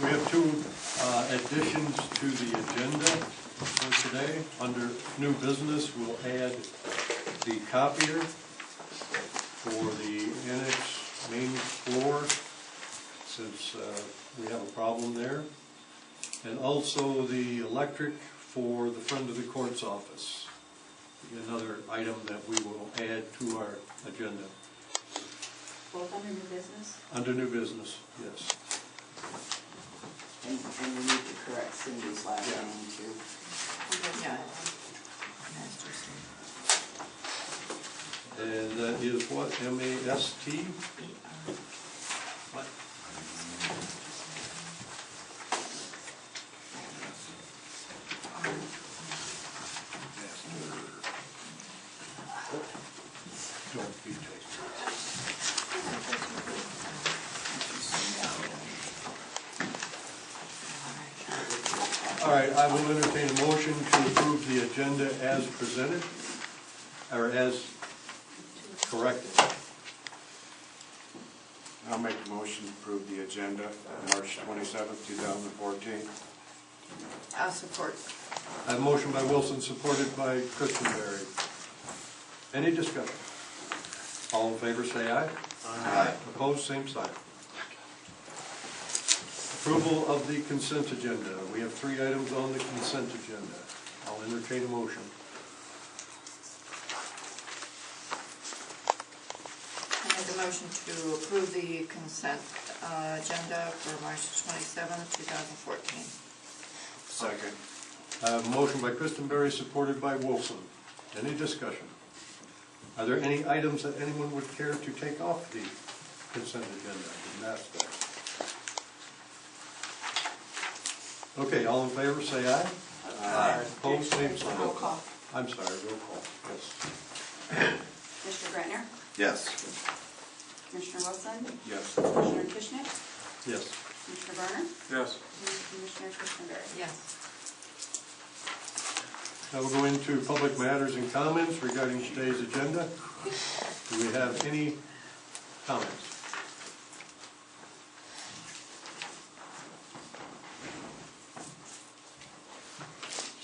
We have two additions to the agenda for today. Under new business, we'll add the copier for the annex main floor, since we have a problem there. And also the electric for the front of the court's office. Another item that we will add to our agenda. Both under new business? Under new business, yes. And we need to correct Cindy's last name too. Yeah. And that is what, M-A-S-T? What? Don't be taken. All right, I will entertain a motion to approve the agenda as presented, or as corrected. I'll make a motion to approve the agenda, March 27th, 2014. I'll support. I have a motion by Wilson, supported by Christenberry. Any discussion? All in favor say aye. Aye. Opposed, same sign. Approval of the consent agenda. We have 3 items on the consent agenda. I'll entertain a motion. I make a motion to approve the consent agenda for March 27th, 2014. Second. I have a motion by Christenberry, supported by Wilson. Any discussion? Are there any items that anyone would care to take off the consent agenda in that aspect? Okay, all in favor say aye. Aye. Opposed, same sign. Roll call. I'm sorry, roll call, yes. Mr. Gretner? Yes. Commissioner Wilson? Yes. Commissioner Kishnick? Yes. Commissioner Garner? Yes. And Commissioner Christenberry? Yes. Now we'll go into public matters and comments regarding today's agenda. Do we have any comments?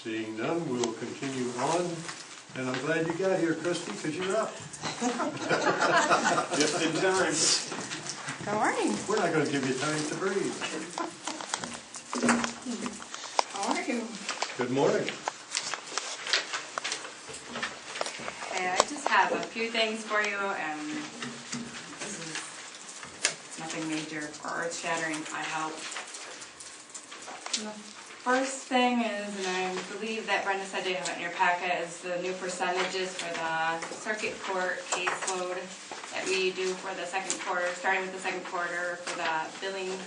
Seeing none, we'll continue on. And I'm glad you got here, Christy, because you're up. Just in time. Good morning. We're not going to give you time to breathe. How are you? Good morning. Hey, I just have a few things for you, and this is nothing major or earth-shattering, I hope. And the first thing is, and I believe that Brenda said you have it in your packet, is the new percentages for the circuit court caseload that we do for the second quarter, starting with the second quarter for the billing,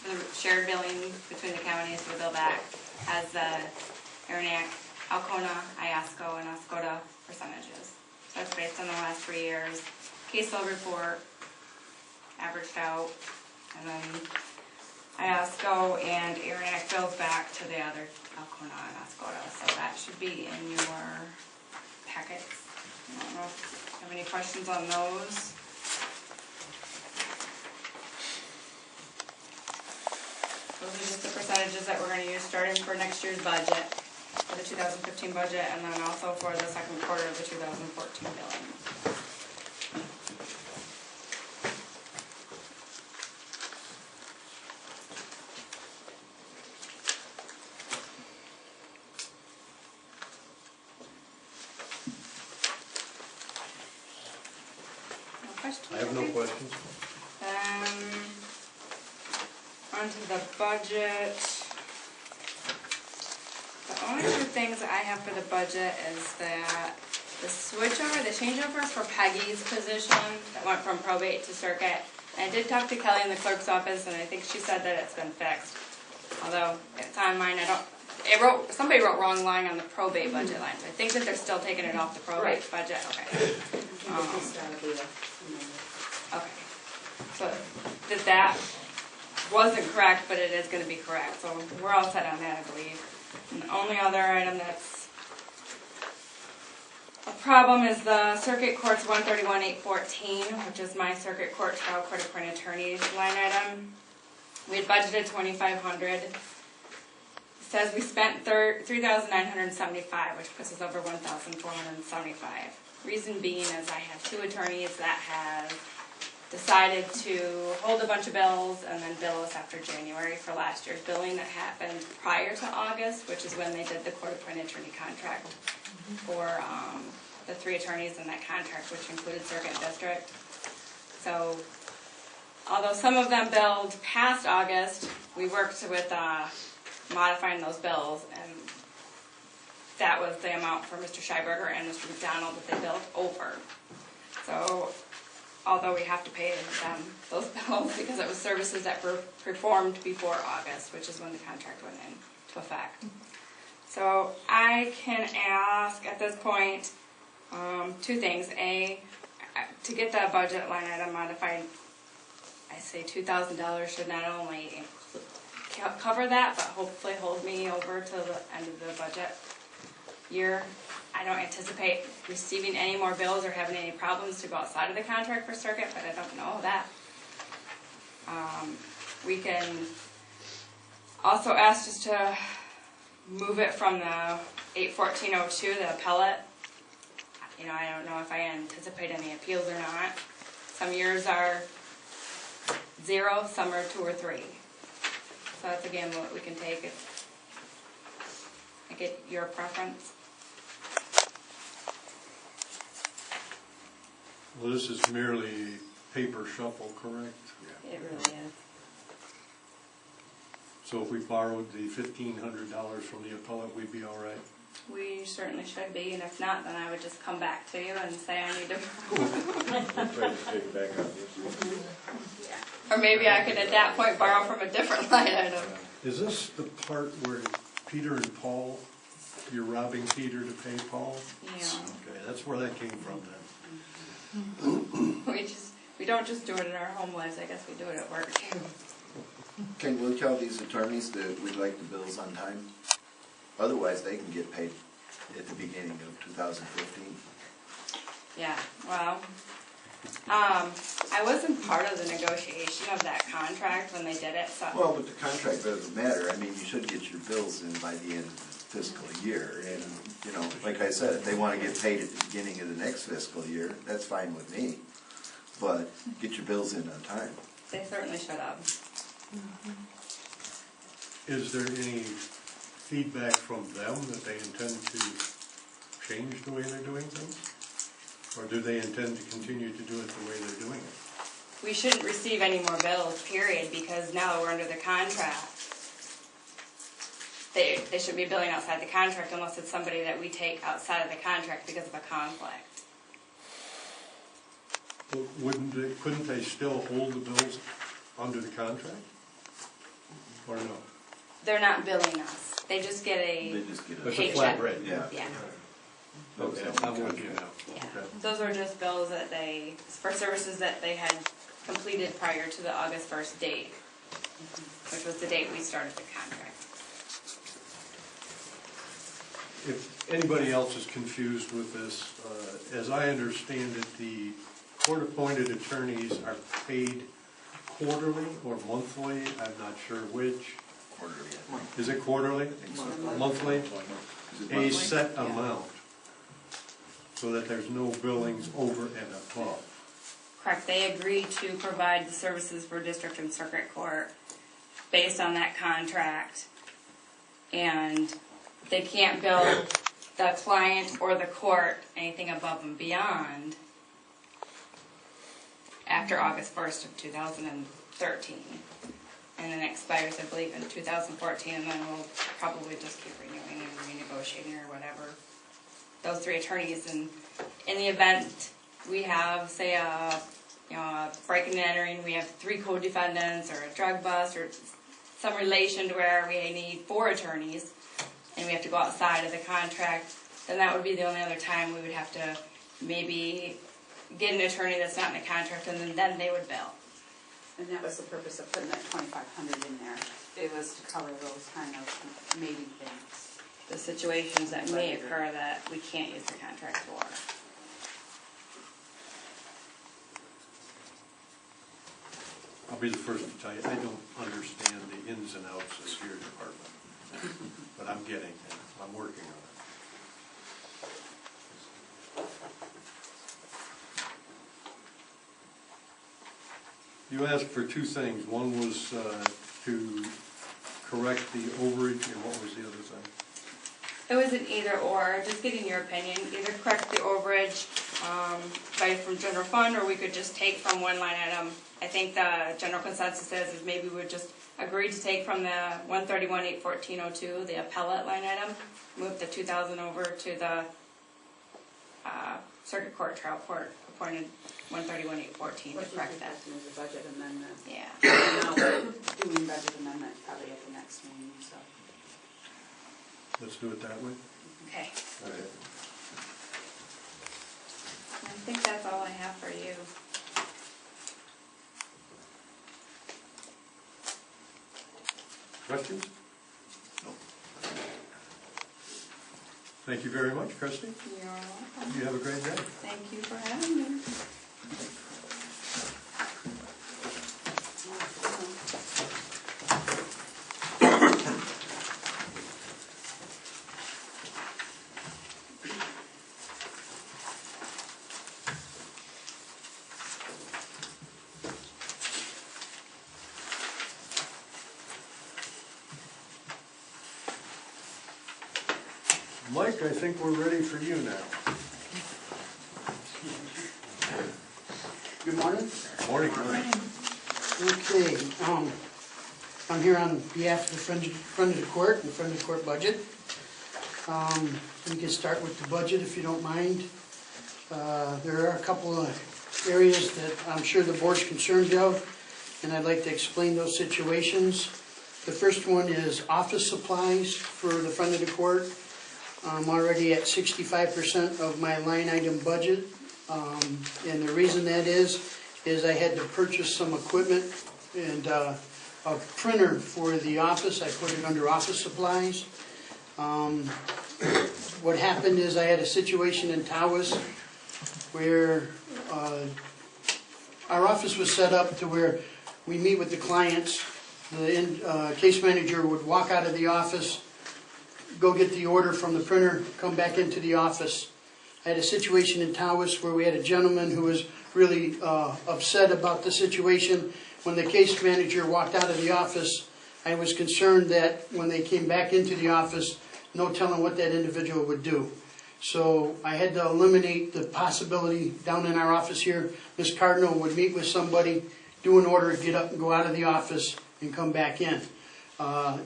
for the shared billing between the counties. We bill back as the Aranac, Alcona, Iasco, and Oscoda percentages. So that's based on the last 3 years. Caseload report, averaged out, and then Iasco and Aranac bills back to the other Alcona and Oscoda. So that should be in your packets. I don't know if you have any questions on those. Those are just the percentages that we're going to use starting for next year's budget, for the 2015 budget, and then also for the second quarter of the 2014 billing. No questions? I have no questions. Onto the budget. The only 2 things that I have for the budget is that the switchover, the changeovers for Peggy's position that went from probate to circuit. And I did talk to Kelly in the clerk's office, and I think she said that it's been fixed. Although it's on mine, somebody wrote wrong line on the probate budget line, so I think that they're still taking it off the probate budget. Okay. Okay. So that wasn't correct, but it is going to be correct. So we're all set on that, I believe. And the only other item that's a problem is the circuit court's 131,814, which is my circuit court trial court appointed attorney line item. We had budgeted $2,500. It says we spent $3,975, which puts us over $1,475. Reason being is I have two attorneys that have decided to hold a bunch of bills and then bill us after January for last year's billing that happened prior to August, which is when they did the court-appointed attorney contract for the three attorneys in that contract, which included Circuit and District. So, although some of them billed past August, we worked with modifying those bills, and that was the amount for Mr. Scheiberger and Mr. McDonald that they billed over. So, although we have to pay them those bills because it was services that were performed before August, which is when the contract went into effect. So I can ask at this point two things. A, to get that budget line item modified, I say $2,000 should not only cover that, but hopefully hold me over to the end of the budget year. I don't anticipate receiving any more bills or having any problems to go outside of the contract for Circuit, but I don't know that. We can also ask just to move it from the 81402, the appellate. You know, I don't know if I anticipate any appeals or not. Some years are 0, some are 2 or 3. So that's again what we can take if I get your preference. Well, this is merely paper shuffle, correct? It really is. So if we borrowed the $1,500 from the appellant, we'd be all right? We certainly should be, and if not, then I would just come back to you and say I need to. Or maybe I could at that point borrow from a different line item. Is this the part where Peter and Paul, you're robbing Peter to pay Paul? Yeah. Okay, that's where that came from then. We don't just do it in our home lives, I guess we do it at work too. Can we tell these attorneys that we'd like the bills on time? Otherwise, they can get paid at the beginning of 2015. Yeah, well, I wasn't part of the negotiation of that contract when they did it, so. Well, but the contract doesn't matter. I mean, you should get your bills in by the end of the fiscal year. And, you know, like I said, if they want to get paid at the beginning of the next fiscal year, that's fine with me. But get your bills in on time. They certainly should have. Is there any feedback from them that they intend to change the way they're doing things? Or do they intend to continue to do it the way they're doing it? We shouldn't receive any more bills, period, because now that we're under the contract, they shouldn't be billing outside the contract unless it's somebody that we take outside of the contract because of a conflict. Well, couldn't they still hold the bills under the contract? Or no? They're not billing us. They just get They a just get It's a a flat rate? Yeah. yeah. Okay, I'm with you now. Yeah. Okay. Those are just bills that for services that they had completed prior to the August 1st date, which was the date we started the contract. If anybody else is confused with this, as I understand it, the court-appointed attorneys are paid quarterly or monthly, I'm not sure which. Quarterly. Is it quarterly? Monthly? A set amount, so that there's no billings over and above. Correct. They agree to provide the services for district and circuit court based on that contract, and they can't bill the client or the court anything above and beyond after August 1st of 2013. And then it expires, I believe, in 2014, and then we'll probably just keep renewing and renegotiating or whatever. Those three attorneys, and in the event we have, say, a breaking and entering, we have 3 co-defendants or a drug bust or some relation to where we need 4 attorneys, and we have to go outside of the contract, then that would be the only other time we would have to maybe get an attorney that's not in a contract, and then they would bill. And that was the purpose of putting that 2,500 in there. It was to cover those kind of mating things. The situations that may occur that we can't use the contract for. I'll be the first to tell you, I don't understand the ins and outs of this here department. But I'm getting there, I'm working on it. You asked for two things. One was to correct the overage, and what was the other thing? It was an either or, just getting your opinion, either correct the overage from general fund, or we could just take from one line item. I think the general consensus is maybe we would just agree to take from the 131,814.02, the appellate line item, move the 2,000 over to the circuit court, trial court appointed 131,814 to correct that. As a budget amendment. Yeah. Now we're doing budget amendment probably at the next meeting, so. Let's do it that way. Okay. All right. I think that's all I have for you. Questions? No. Thank you very much, Christie. You're welcome. You have a great day. Thank you for having me. Mike, I think we're ready for you now. Good morning. Morning. Okay, I'm here on behalf of the front of the court and front of the court budget. We can start with the budget if you don't mind. There are a couple of areas that I'm sure the board's concerned of, and I'd like to explain those situations. The first one is office supplies for the front of the court. I'm already at 65% of my line item budget, and the reason that is I had to purchase some equipment and a printer for the office. I put it under office supplies. What happened is I had a situation in Tawas where our office was set up to where we meet with the clients. The case manager would walk out of the office, go get the order from the printer, come back into the office. I had a situation in Tawas where we had a gentleman who was really upset about the situation. When the case manager walked out of the office, I was concerned that when they came back into the office, no telling what that individual would do. So I had to eliminate the possibility down in our office here. Ms. Cardinal would meet with somebody, do an order, get up and go out of the office and come back in.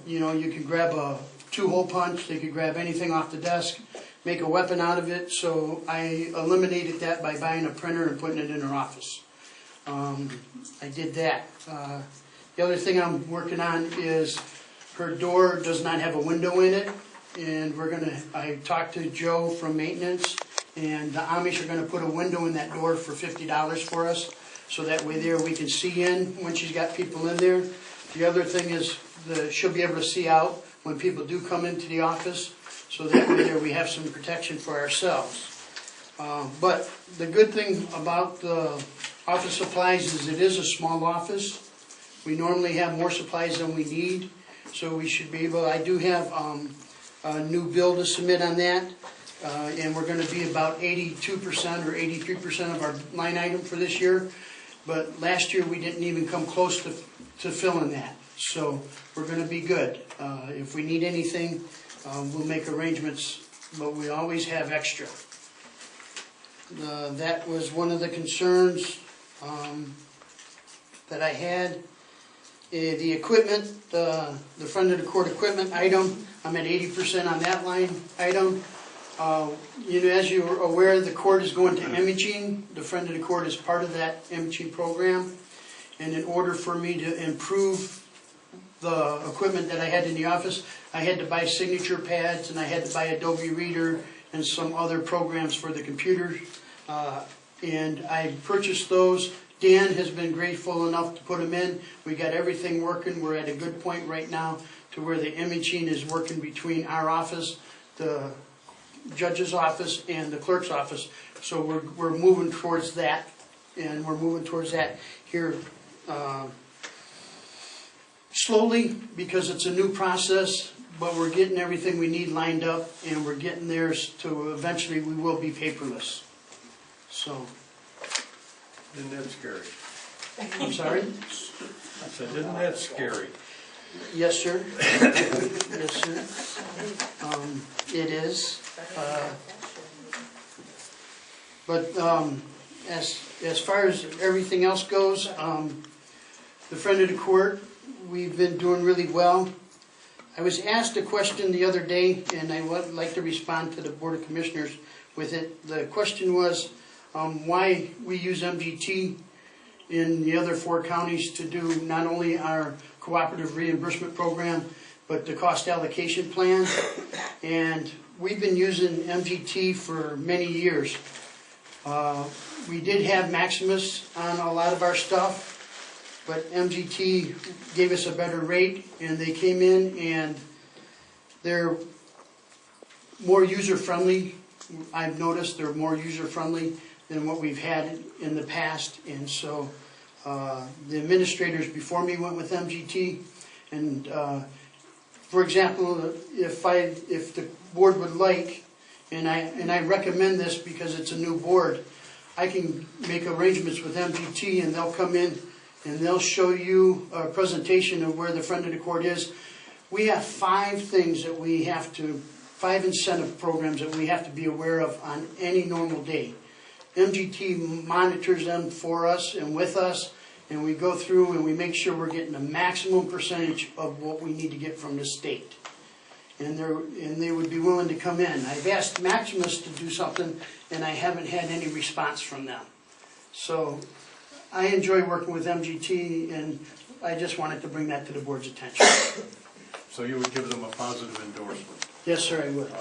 You can grab a 2-hole punch, they could grab anything off the desk, make a weapon out of it, so I eliminated that by buying a printer and putting it in her office. I did that. The other thing I'm working on is her door does not have a window in it, and I talked to Joe from maintenance, and the Amish are gonna put a window in that door for $50 for us, so that way there we can see in when she's got people in there. The other thing is she'll be able to see out when people do come into the office, so that way there we have some protection for ourselves. But the good thing about the office supplies is it is a small office. We normally have more supplies than we need, so we should be able, I do have a new bill to submit on that, and we're going to be about 82% or 83% of our line item for this year. But last year we didn't even come close to filling that. So we're going to be good. If we need anything, we'll make arrangements, but we always have extra. That was one of the concerns that I had. The equipment, the front of the court equipment item, I'm at 80% on that line item. As you're aware, the court is going to imaging. The front of the court is part of that imaging program. And in order for me to improve the equipment that I had in the office, I had to buy signature pads, and I had to buy Adobe Reader and some other programs for the computers. And I purchased those. Dan has been grateful enough to put them in. We got everything working. We're at a good point right now to where the imaging is working between our office, the judge's office, and the clerk's office. So we're moving towards that, and we're moving towards that here slowly, because it's a new process, but we're getting everything we need lined up, and we're getting there to eventually we will be paperless. So, Isn't that scary? I'm sorry? I said, isn't that scary? Yes, sir. Yes, sir. It is. But as far as everything else goes, the friend of the court, we've been doing really well. I was asked a question the other day, and I would like to respond to the Board of Commissioners with it. The question was why we use MGT in the other 4 counties to do not only our cooperative reimbursement program, but the cost allocation plan. And we've been using MGT for many years. We did have Maximus on a lot of our stuff, but MGT gave us a better rate, and they came in and they're more user-friendly. I've noticed they're more user-friendly than what we've had in the past, and so the administrators before me went with MGT, and for example, if the board would like, and I recommend this because it's a new board, I can make arrangements with MGT and they'll come in and they'll show you a presentation of where the friend of the court is. We have 5 things that we have to, 5 incentive programs that we have to be aware of on any normal day. MGT monitors them for us and with us, and we go through and we make sure we're getting the maximum percentage of what we need to get from the state. And they would be willing to come in. I've asked Maximus to do something, and I haven't had any response from them. So I enjoy working with MGT, and I just wanted to bring that to the board's attention. So you would give them a positive endorsement? Yes, sir, I would.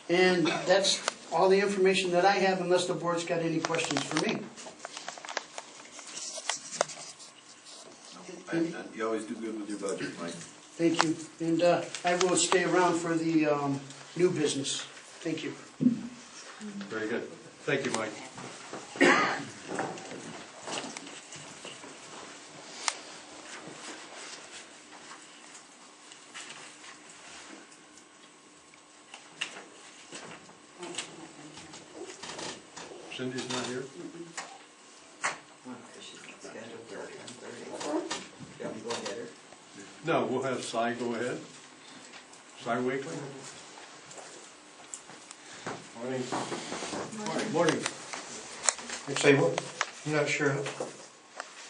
And that's all the information that I have, unless the board's got any questions for me. You always do good with your budget, Mike. Thank you. And I will stay around for the new business. Thank you. Very good. Thank you, Mike. Cindy's not here? No, we'll have Cy go ahead. Cy Wakely? Morning. Actually, I'm not sure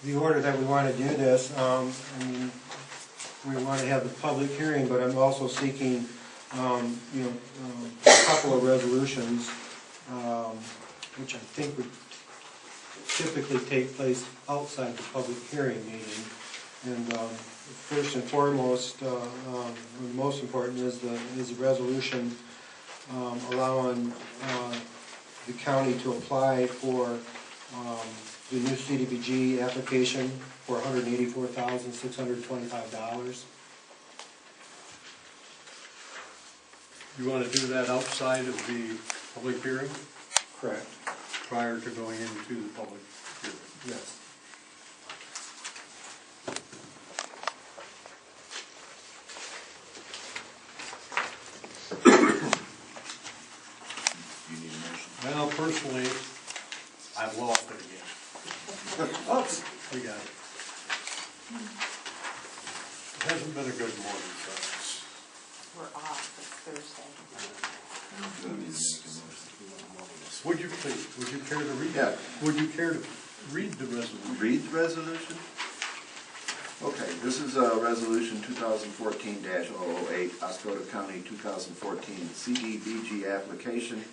the order that we want to do this. I mean, we want to have the public hearing, but I'm also seeking, a couple of resolutions, which I think would typically take place outside the public hearing meeting. And first and foremost, most important is the resolution allowing the county to apply for the new CDBG application for $184,625. You want to do that outside of the public hearing, Correct. prior to going into the public hearing? Yes. You need a motion. Well, personally, I've lost it again. Oops. We got it. It hasn't been a good morning for us. We're off, it's Thursday. Would you please, would you care to read? Yeah. Would you care to read the resolution? Read the resolution? Okay, this is Resolution 2014-008, Oscoda County 2014 CDBG application.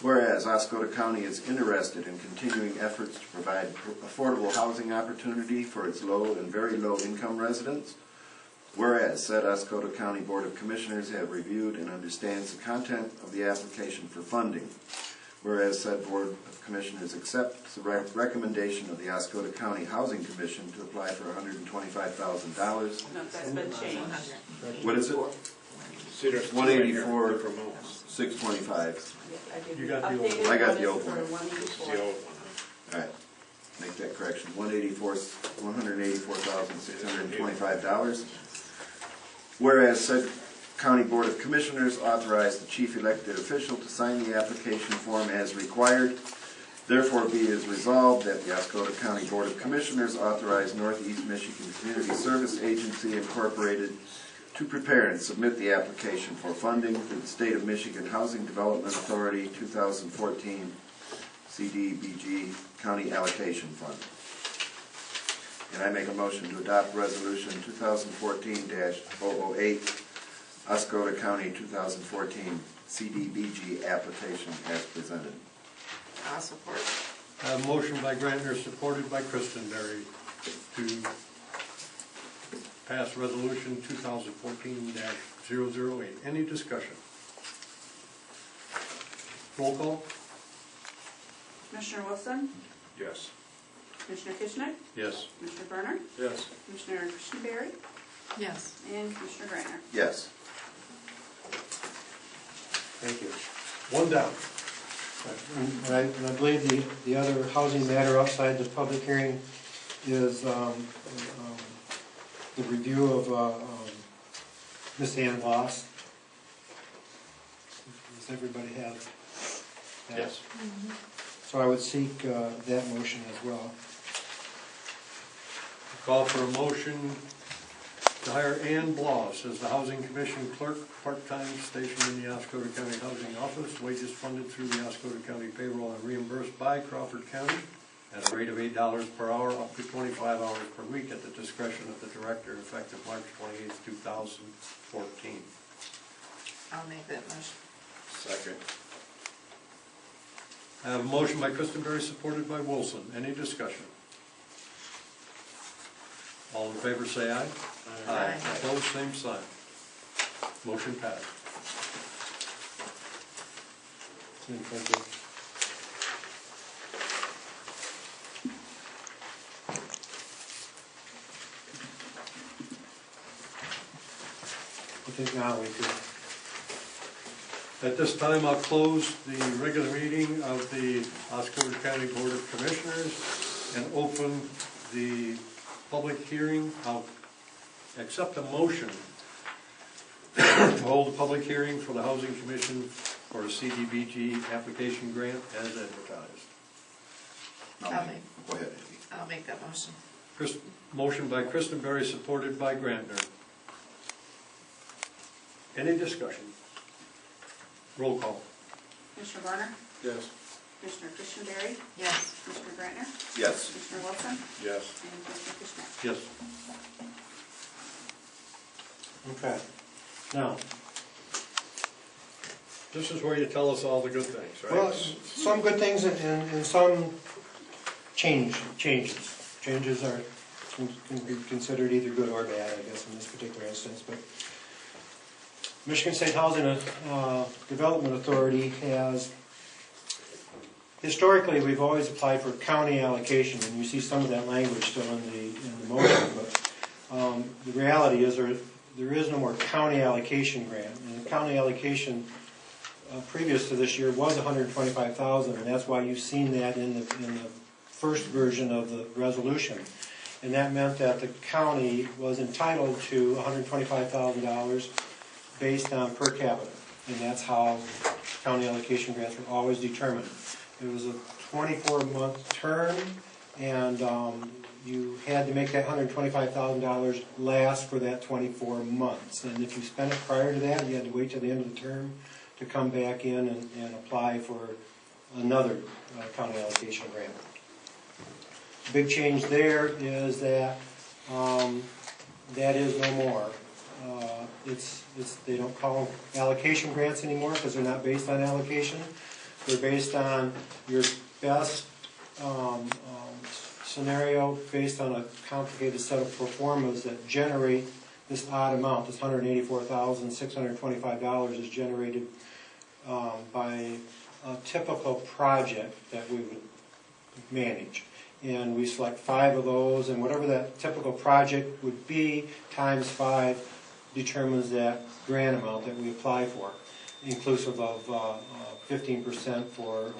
Whereas Oscoda County is interested in continuing efforts to provide affordable housing opportunity for its low and very low income residents. Whereas said Oscoda County Board of Commissioners have reviewed and understands the content of the application for funding. Whereas said Board of Commissioners accepts the recommendation of the Oscoda County Housing Commission to apply for $125,000. No, that's been changed. What is it? See, there's 184, 625. I did You got the old updated one. I got the one old for one. 184. the old one. All right. make that correction, $184,625. Whereas said County Board of Commissioners authorized the chief elected official to sign the application form as required. Therefore, be it is resolved that the Oscoda County Board of Commissioners authorize Northeast Michigan Community Service Agency Incorporated to prepare and submit the application for funding through the State of Michigan Housing Development Authority 2014 CDBG County Allocation Fund. And I make a motion to adopt Resolution 2014-008, Oscoda County 2014 CDBG application as presented. I'll support. I have a motion by Grantner, supported by Christenberry, to pass resolution 2014-008. Any discussion? Roll call? Commissioner Wilson, Yes. Commissioner Kishner, Yes. Commissioner Berner, Yes. Commissioner Christenberry, Yes. and Commissioner Grantner. Yes. Thank you. One down. And I believe the other housing matter outside the public hearing is the review of Miss Ann Voss. Does everybody have that? Yes. So I would seek that motion as well. Call for a motion to hire Ann Bloss as the Housing Commission Clerk, part-time, stationed in the Oscoda County Housing Office, wages funded through the Oscoda County payroll and reimbursed by Crawford County at a rate of $8 per hour, up to 25 hours per week at the discretion of the Director, effective March 28, 2014. I'll make that motion. Second. I have a motion by Christenberry, supported by Wilson. Any discussion? All in favor say aye. Aye. Opposed, same sign. Motion passed. Thank you. I think now we could. At this time, I'll close the regular meeting of the Oscoda County Board of Commissioners and open the public hearing. I'll accept a motion to hold a public hearing for the Housing Commission for a CDBG application grant as advertised. Go ahead, Andy. I'll make that motion. Motion by Christenberry, supported by Grantner. Any discussion? Roll call. Commissioner Berner, Yes. Commissioner Christenberry, Yes. Commissioner Grantner, Yes. Commissioner Wilson, Yes. and Commissioner Kishner. Yes. Okay. Now, This is where you tell us all the good things, right? well, some good things and some changes. Changes are can be considered either good or bad, I guess, in this particular instance. But Michigan State Housing Development Authority has, historically, we've always applied for county allocation, and you see some of that language still in the motion. But the reality is there is no more county allocation grant, and the county allocation previous to this year was $125,000, and that's why you've seen that in the first version of the resolution. And that meant that the county was entitled to $125,000 based on per capita, and that's how county allocation grants were always determined. It was a 24-month term, and you had to make that $125,000 last for that 24 months. And if you spent it prior to that, you had to wait till the end of the term to come back in and apply for another county allocation grant. The big change there is that that is no more. They don't call them allocation grants anymore because they're not based on allocation. They're based on your best scenario based on a complicated set of pro formas that generate this odd amount. This $184,625 is generated by a typical project that we would manage. And we select 5 of those, and whatever that typical project would be, times 5 determines that grant amount that we apply for, inclusive of 15% for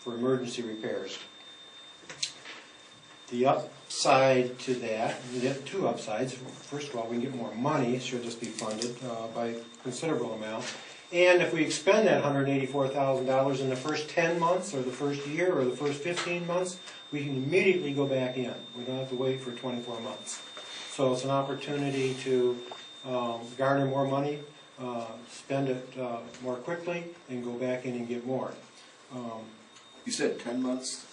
emergency repairs. The upside to that, we get two upsides. First of all, we can get more money should this be funded by a considerable amount. And if we expend that $184,000 in the first 10 months or the first year or the first 15 months, we can immediately go back in. We don't have to wait for 24 months. So it's an opportunity to garner more money, spend it more quickly, and go back in and get more. You said 10 months?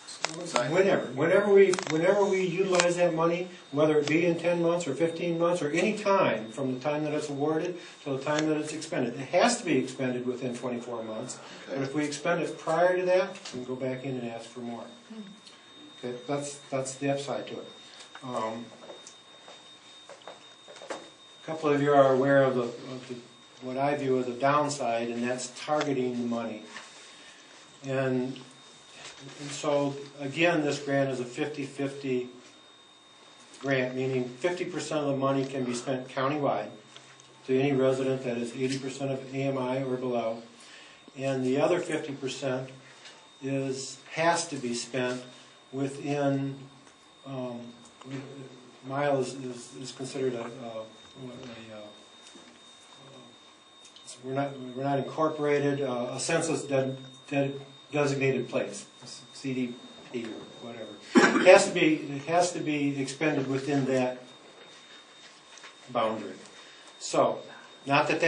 Whenever we utilize that money, whether it be in 10 months or 15 months or any time from the time that it's awarded to the time that it's expended. It has to be expended within 24 months. Okay. But if we expend it prior to that, we can go back in and ask for more. Okay, that's the upside to it. A couple of you are aware of what I view as the downside, and that's targeting the money. And so, again, this grant is a 50-50 grant, meaning 50% of the money can be spent countywide to any resident that is 80% of AMI or below, and the other 50% has to be spent within, mile is considered we're not incorporated, a census designated place, CDP or whatever. It has to be expended within that boundary. So, not that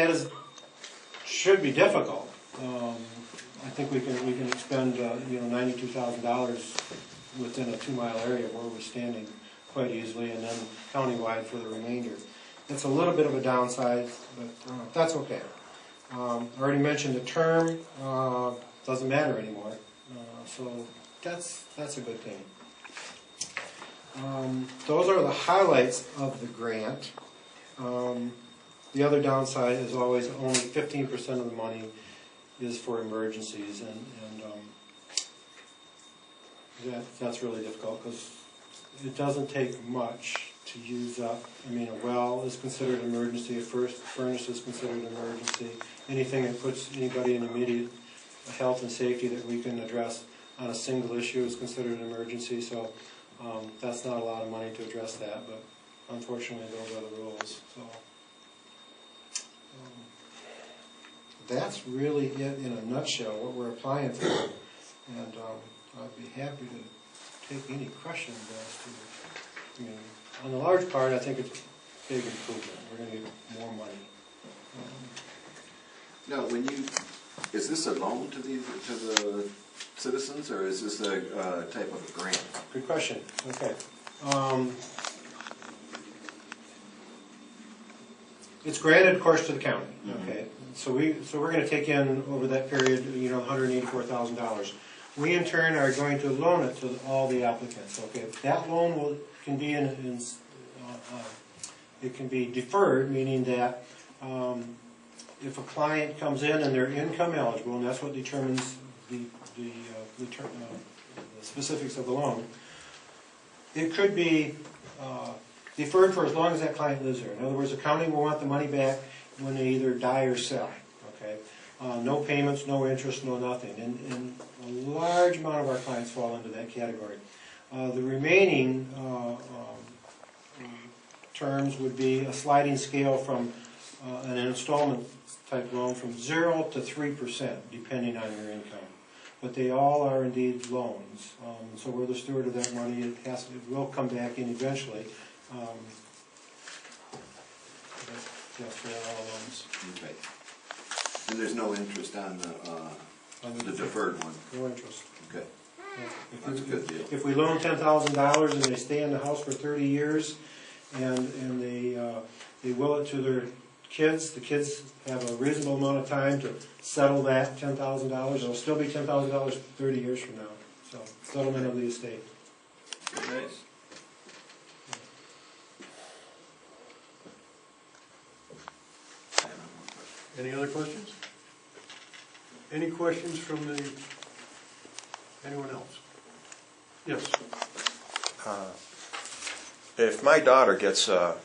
should be difficult. I think we can expend $92,000 within a 2-mile area where we're standing quite easily, and then countywide for the remainder. It's a little bit of a downside, but that's okay. I already mentioned the term. Doesn't matter anymore, so that's a good thing. Those are the highlights of the grant. The other downside is always only 15% of the money is for emergencies, and that's really difficult because it doesn't take much to use up. I mean, a well is considered an emergency, a furnace is considered an emergency. Anything that puts anybody in immediate health and safety that we can address on a single issue is considered an emergency, so that's not a lot of money to address that, but unfortunately those are the rules. So that's really it in a nutshell, what we're applying for, and I'd be happy to take any questions as to, on the large part I think it's a big improvement. We're going to get more money. Now, is this a loan to the citizens, or is this a type of a grant? Good question. Okay. It's granted, of course, to the county. Okay. So we're going to take in over that period, $184,000. We in turn are going to loan it to all the applicants. Okay. That loan can be it can be deferred, meaning that if a client comes in and they're income eligible, and that's what determines the specifics of the loan, it could be deferred for as long as that client lives there. In other words, the county will want the money back when they either die or sell. Okay, no payments, no interest, no nothing, and a large amount of our clients fall into that category. The remaining terms would be a sliding scale from an installment type loan from 0 to 3%, depending on your income. But they all are indeed loans. So we're the steward of that money. It will come back in eventually. That's for all loans. Okay. And there's no interest on the deferred one? No interest. Okay. That's a good deal. If we loan $10,000 and they stay in the house for 30 years and they will it to their kids, the kids have a reasonable amount of time to settle that $10,000. It'll still be $10,000 30 years from now. So, settlement of the estate. Nice. Any other questions? Any questions from anyone else? Yes. If my daughter gets a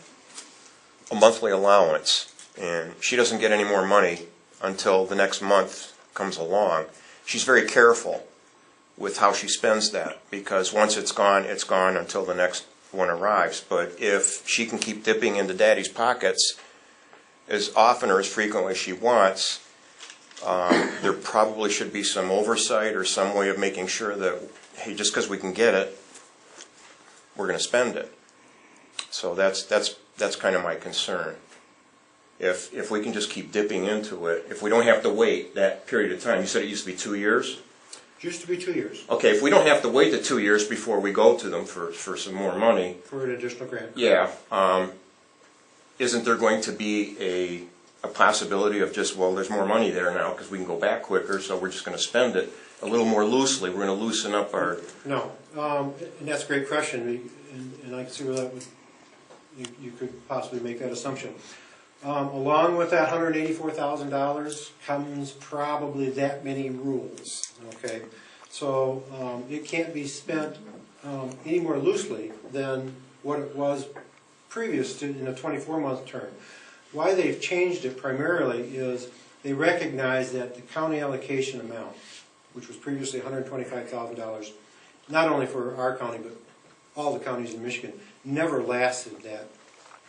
monthly allowance and she doesn't get any more money until the next month comes along, she's very careful with how she spends that, because once it's gone until the next one arrives. But if she can keep dipping into Daddy's pockets as often or as frequently as she wants, there probably should be some oversight or some way of making sure that, hey, just because we can get it, we're going to spend it. So that's kind of my concern. If we can just keep dipping into it, if we don't have to wait that period of time. You said it used to be 2 years? Used to be 2 years Okay, if we don't have to wait the 2 years before we go to them for some more money, for an additional grant. yeah, isn't there going to be a possibility of just, well, there's more money there now because we can go back quicker, so we're just going to spend it a little more loosely. We're going to loosen up our... No, and that's a great question, and I can see where that would, you could possibly make that assumption. Along with that $184,000 comes probably that many rules, okay? So it can't be spent any more loosely than what it was previous to in a 24-month term. Why they've changed it primarily is they recognize that the county allocation amount, which was previously $125,000, not only for our county but all the counties in Michigan, never lasted that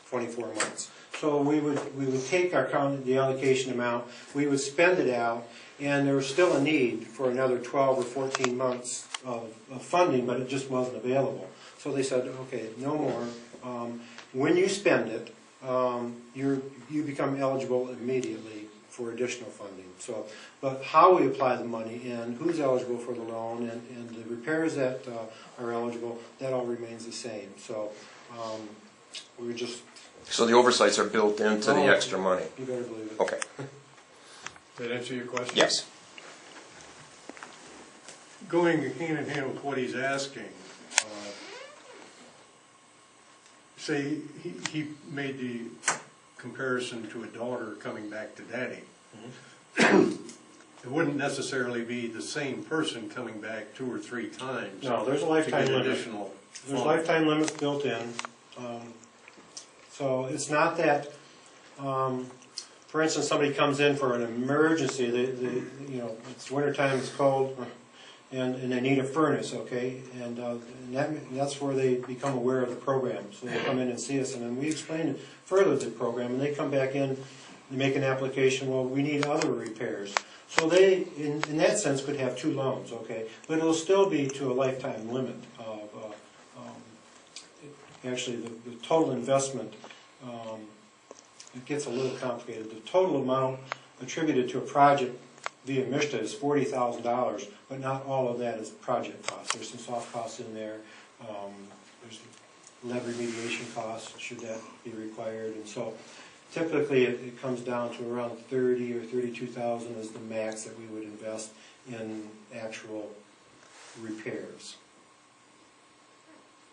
24 months. So we would take our county, the allocation amount, we would spend it out, and there was still a need for another 12 or 14 months of funding, but it just wasn't available. So they said, okay, no more. When you spend it, you become eligible immediately for additional funding. So, but how we apply the money and who's eligible for the loan and the repairs that are eligible, that all remains the same. So we just... So the oversights are built into the extra money? You better believe it. Okay. Did that answer your question? Yes. Going hand in hand with what he's asking, say he made the comparison to a daughter coming back to Daddy. It wouldn't necessarily be the same person coming back 2 or 3 times. No, there's a lifetime limit. Additional There's lifetime limits built in. So it's not that, for instance, somebody comes in for an emergency, you know, it's wintertime, it's cold, and they need a furnace, okay? And that's where they become aware of the program. So they come in and see us, and then we explain further the program, and they come back in, they make an application, well, we need other repairs. So they, in that sense, could have 2 loans, okay? But it'll still be to a lifetime limit of, actually, the total investment, it gets a little complicated. The total amount attributed to a project via MISTA is $40,000, but not all of that is project costs. There's some soft costs in there. There's lead remediation costs, should that be required. And so typically it comes down to around $30,000 or $32,000 is the max that we would invest in actual repairs.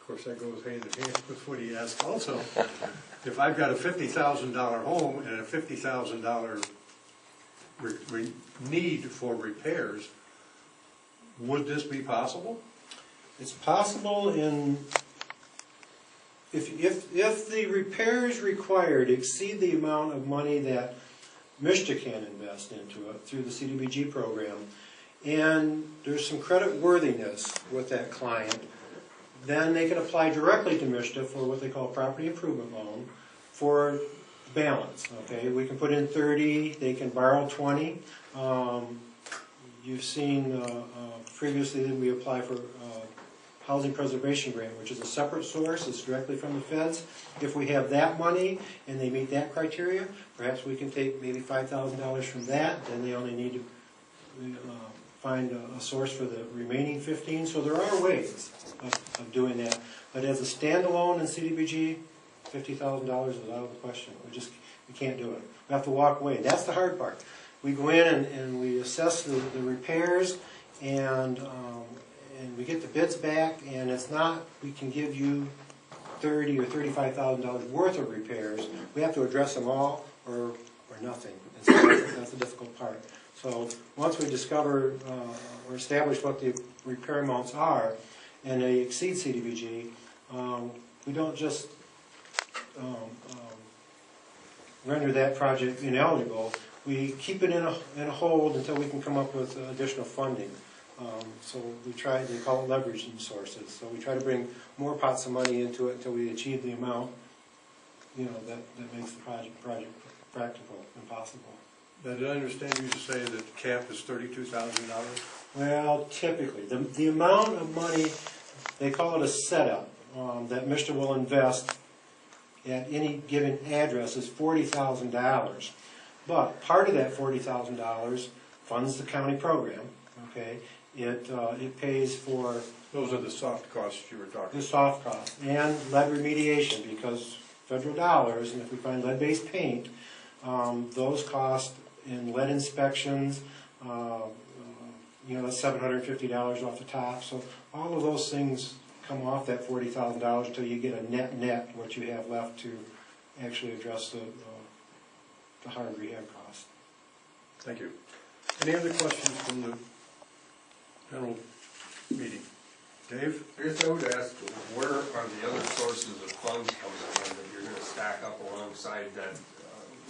Of course, that goes hand in hand with what he asked also. If I've got a $50,000 home and a $50,000 need for repairs, would this be possible? It's possible if the repairs required exceed the amount of money that MISTA can invest into it through the CDBG program, and there's some credit worthiness with that client, then they can apply directly to MISTA for what they call a property improvement loan for balance. Okay, we can put in 30, they can borrow 20. You've seen previously that we apply for housing preservation grant, which is a separate source. It's directly from the feds. If we have that money and they meet that criteria, perhaps we can take maybe $5,000 from that. Then they only need to find a source for the remaining 15. So there are ways of doing that. But as a standalone in CDBG, $50,000 is out of the question. We can't do it. We have to walk away. That's the hard part. We go in and we assess the repairs, and we get the bids back, and it's not we can give you $30,000 or $35,000 worth of repairs. We have to address them all or nothing. And so that's the difficult part. So once we discover or establish what the repair amounts are, and they exceed CDBG, we don't just render that project ineligible. We keep it in a hold until we can come up with additional funding. So we try, they call it leveraging sources. So we try to bring more pots of money into it until we achieve the amount, that makes the project practical and possible. Now, did I understand you to say that the cap is $32,000? Well, typically, the amount of money, they call it a setup, that Mr. will invest at any given address is $40,000. But part of that $40,000 funds the county program, okay? It pays for Those are the soft costs you were talking the soft costs and lead remediation, because federal dollars, and if we find lead-based paint, those cost in lead inspections, that's $750 off the top. So all of those things come off that $40,000 until you get a net, what you have left to actually address the hard rehab cost. Thank you. Any other questions from the general meeting? Dave? I guess I would ask, where are the other sources of funds coming from that you're going to stack up alongside that?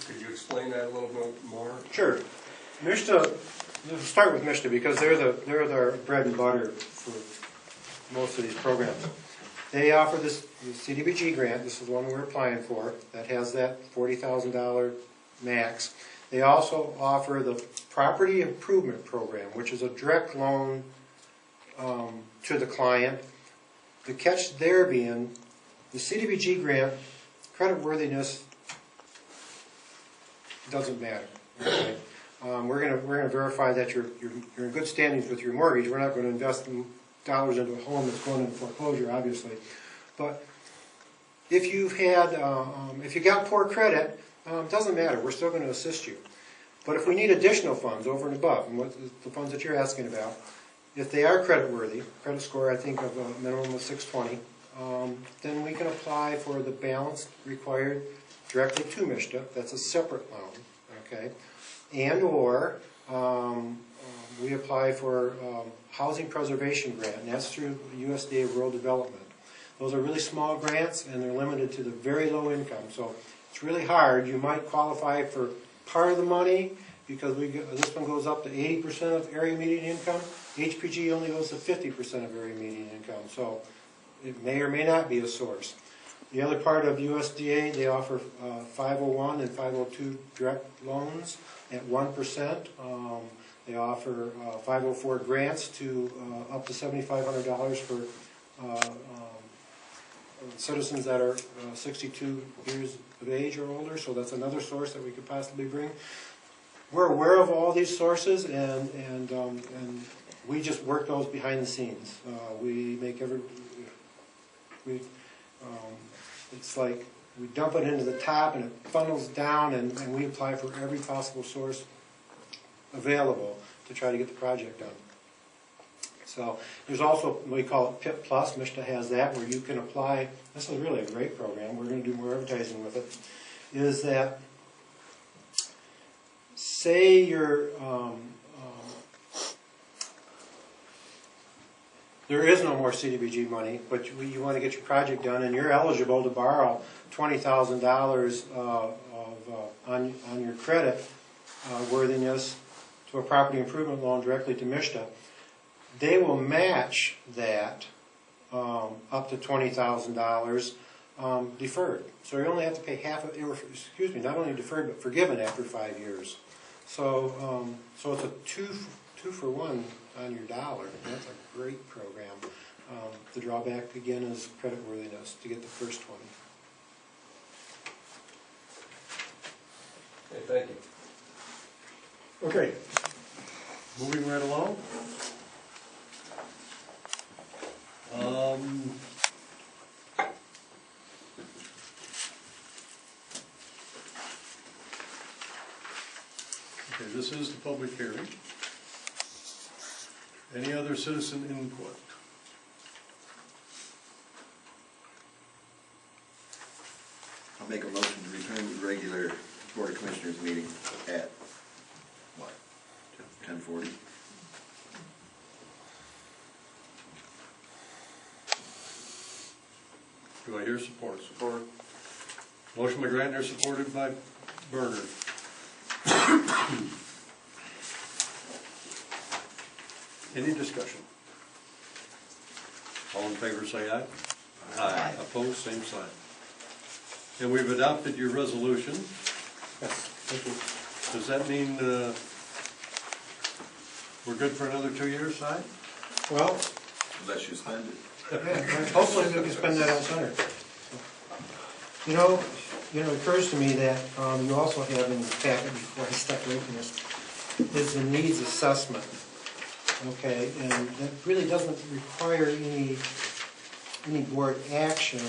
Could you explain that a little bit more? Sure. MISTA, let's start with MISTA because they're the bread and butter for most of these programs. They offer this CDBG grant. This is the one we're applying for that has that $40,000 max. They also offer the Property Improvement Program, which is a direct loan to the client. The catch there being the CDBG grant, creditworthiness doesn't matter. Okay? We're gonna verify that you're in good standings with your mortgage. We're not going to invest dollars into a home that's going into foreclosure, obviously. But if you've had, if you got poor credit, doesn't matter. We're still going to assist you. But if we need additional funds over and above, and what the funds that you're asking about, if they are creditworthy, credit score I think of a minimum of 620, then we can apply for the balance required directly to MISTA. That's a separate loan, okay? And or we apply for housing preservation grant, and that's through USDA Rural Development. Those are really small grants, and they're limited to the very low income. So it's really hard. You might qualify for part of the money because this one goes up to 80% of area median income. HPG only goes to 50% of area median income. So it may or may not be a source. The other part of USDA, they offer 501 and 502 direct loans at 1%. They offer 504 grants to up to $7,500 for citizens that are 62 years of age or older, so that's another source that we could possibly bring. We're aware of all these sources, and we just work those behind the scenes. We make it's like we dump it into the top and it funnels down, and we apply for every possible source available to try to get the project done. So there's also, we call it PIP Plus. MISTA has that, where you can apply. This is really a great program. We're going to do more advertising with it. Is that, say you're, there is no more CDBG money, but you want to get your project done, and you're eligible to borrow $20,000 on your credit worthiness to a property improvement loan directly to MISTA. They will match that up to $20,000 deferred. So you only have to pay half of it, not only deferred, but forgiven after 5 years. So so it's a two for one on your dollar. That's a great program. The drawback, again, is creditworthiness to get the first 20. Okay, thank you. Okay, moving right along. Okay, this is the public hearing. Any other citizen input? I'll make a motion to return to the regular Board of Commissioners meeting at, what, 10:40? Do I hear support? Support. Motion by Grantner, supported by Berger. Any discussion? All in favor, say aye. Aye. Opposed, same sign. And we've adopted your resolution. Yes, thank you. Does that mean we're good for another 2 years, Si? Well, Unless you spend it. yeah, hopefully we can spend that out center. You know, it occurs to me that you also have in the packet, before I step away from this, is the needs assessment. Okay, and that really doesn't require any board action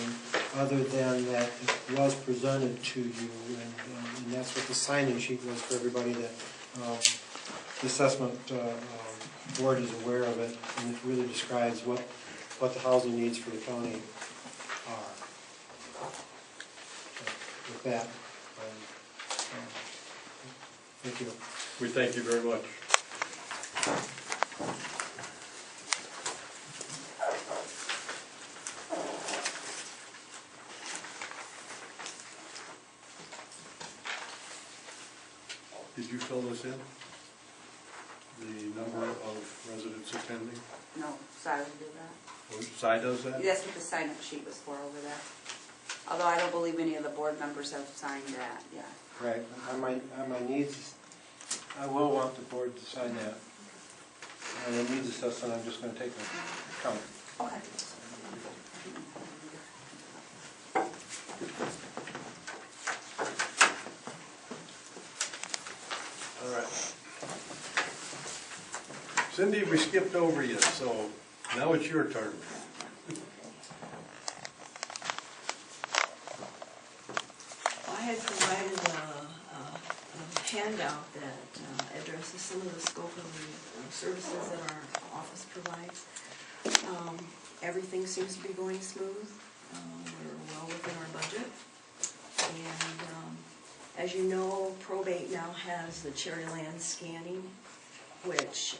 other than that it was presented to you, and that's what the sign-in sheet was for everybody, that the assessment board is aware of it, and it really describes what the housing needs for the county are. So, with that, thank you. We thank you very much. Did you fill this in? The number of residents attending? No, Si would do that. Or Si does that? That's what the sign-up sheet was for over there. Although I don't believe any of the board members have signed that yet. Right, on my needs, I will want the board to sign that. And the needs assessment, I'm just gonna take into account. Okay. All right. Cindy, we skipped over you, so now it's your turn. I had provided a handout that addresses some of the scope of the services that our office provides. Everything seems to be going smooth. We're well within our budget. And as you know, probate now has the Cherry Land scanning, which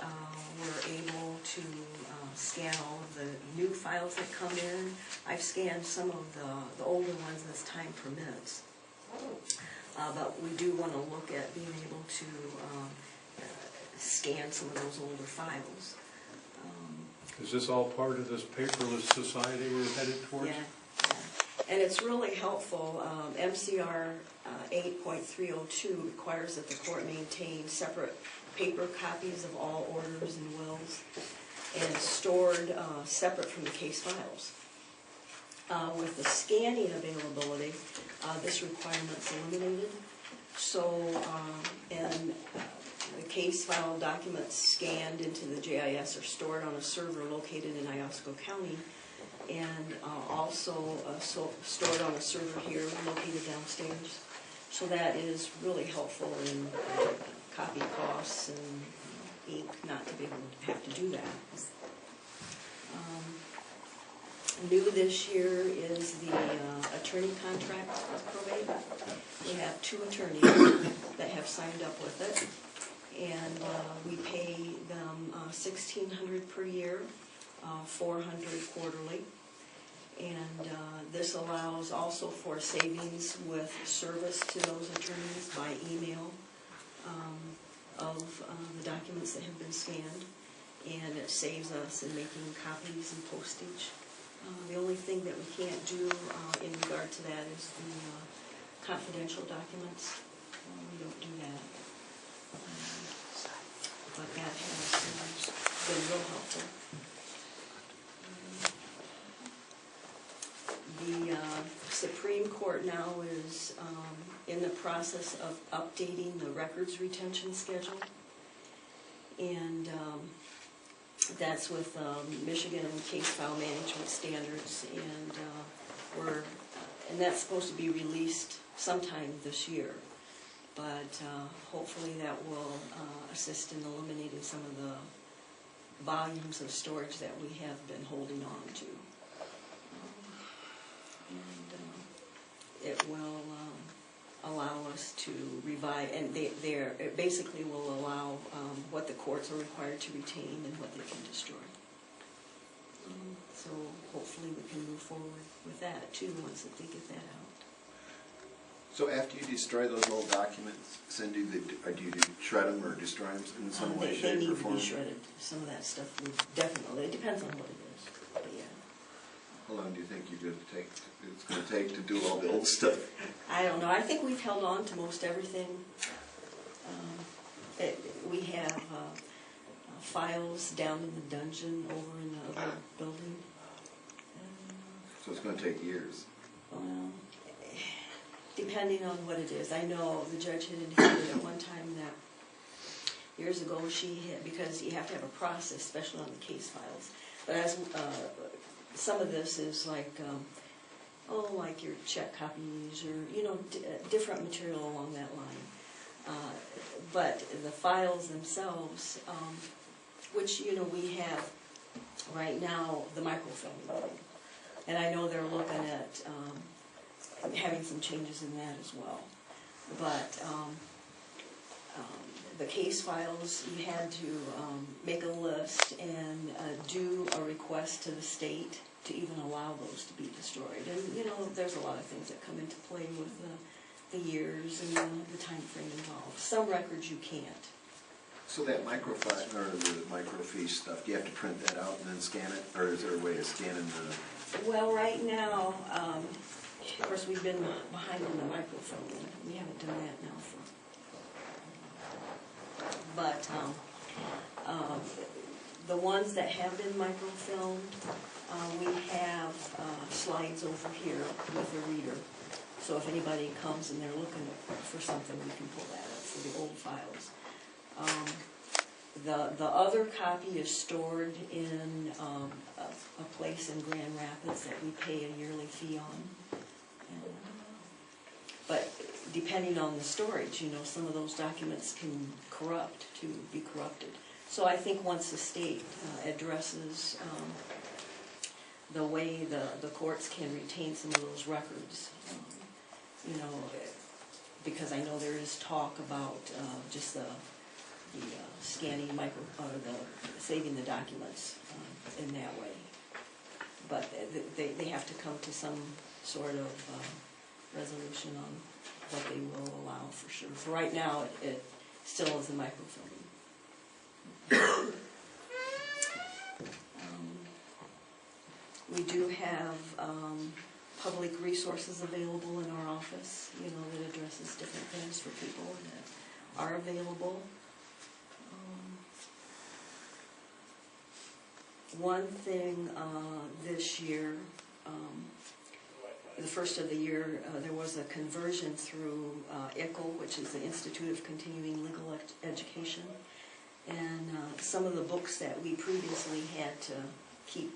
we're able to scan all of the new files that come in. I've scanned some of the older ones as time permits. But we do want to look at being able to scan some of those older files. Is this all part of this paperless society we're headed towards? Yeah, and it's really helpful. MCR 8.302 requires that the court maintain separate paper copies of all orders and wills, and stored separate from the case files. With the scanning availability, this requirement's eliminated. So, and the case file documents scanned into the GIS are stored on a server located in Oscoda County, and also stored on a server here located downstairs. So that is really helpful in copy costs and ink, not to be able to have to do that. New this year is the attorney contract with probate. We have 2 attorneys that have signed up with it, and we pay them $1,600 per year, $400 quarterly, and this allows also for savings with service to those attorneys by email of the documents that have been scanned, and it saves us in making copies and postage. The only thing that we can't do in regard to that is the confidential documents. We don't do that. But that has been real helpful. The Supreme Court now is in the process of updating the records retention schedule. And that's with Michigan case file management standards, and that's supposed to be released sometime this year. But hopefully that will assist in eliminating some of the volumes of storage that we have been holding on to. It will allow us to revise, and it basically will allow what the courts are required to retain and what they can destroy. So hopefully we can move forward with that too once they get that out. So after you destroy those old documents, Cindy, do you shred them or destroy them in some way, They shape, or need to form? be shredded. Some of that stuff would definitely, it depends on what it is, but yeah. How long do you think it's gonna take to do all the old stuff? I don't know, I think we've held on to most everything. We have files down in the dungeon over in the other building. So it's gonna take years. Well, depending on what it is. I know the judge had indicated at one time that years ago she had, because you have to have a process, especially on the case files. But as some of this is like, like your check copies or, different material along that line. But the files themselves, which, we have right now, the microfilming. And I know they're looking at having some changes in that as well. But the case files, you had to make a list and do a request to the state to even allow those to be destroyed. And, there's a lot of things that come into play with the years and the time frame involved. Some records you can't. So that microfilm, or the microfiche stuff, do you have to print that out and then scan it? Or is there a way of scanning the... Well, right now, of course, we've been behind on the microfilming. We haven't done that now for... But the ones that have been microfilmed, we have slides over here with a reader. So if anybody comes and they're looking for something, we can pull that up for the old files. The other copy is stored in a place in Grand Rapids that we pay a yearly fee on. But depending on the storage, some of those documents can be corrupted. So I think once the state addresses the way the courts can retain some of those records, because I know there is talk about just the scanning saving the documents in that way. But they have to come to some sort of resolution on what they will allow for sure. For right now, it still is a microfilming. We do have public resources available in our office, that addresses different things for people that are available. One thing this year, the first of the year, there was a conversion through ICL, which is the Institute of Continuing Legal Education. And some of the books that we previously had to keep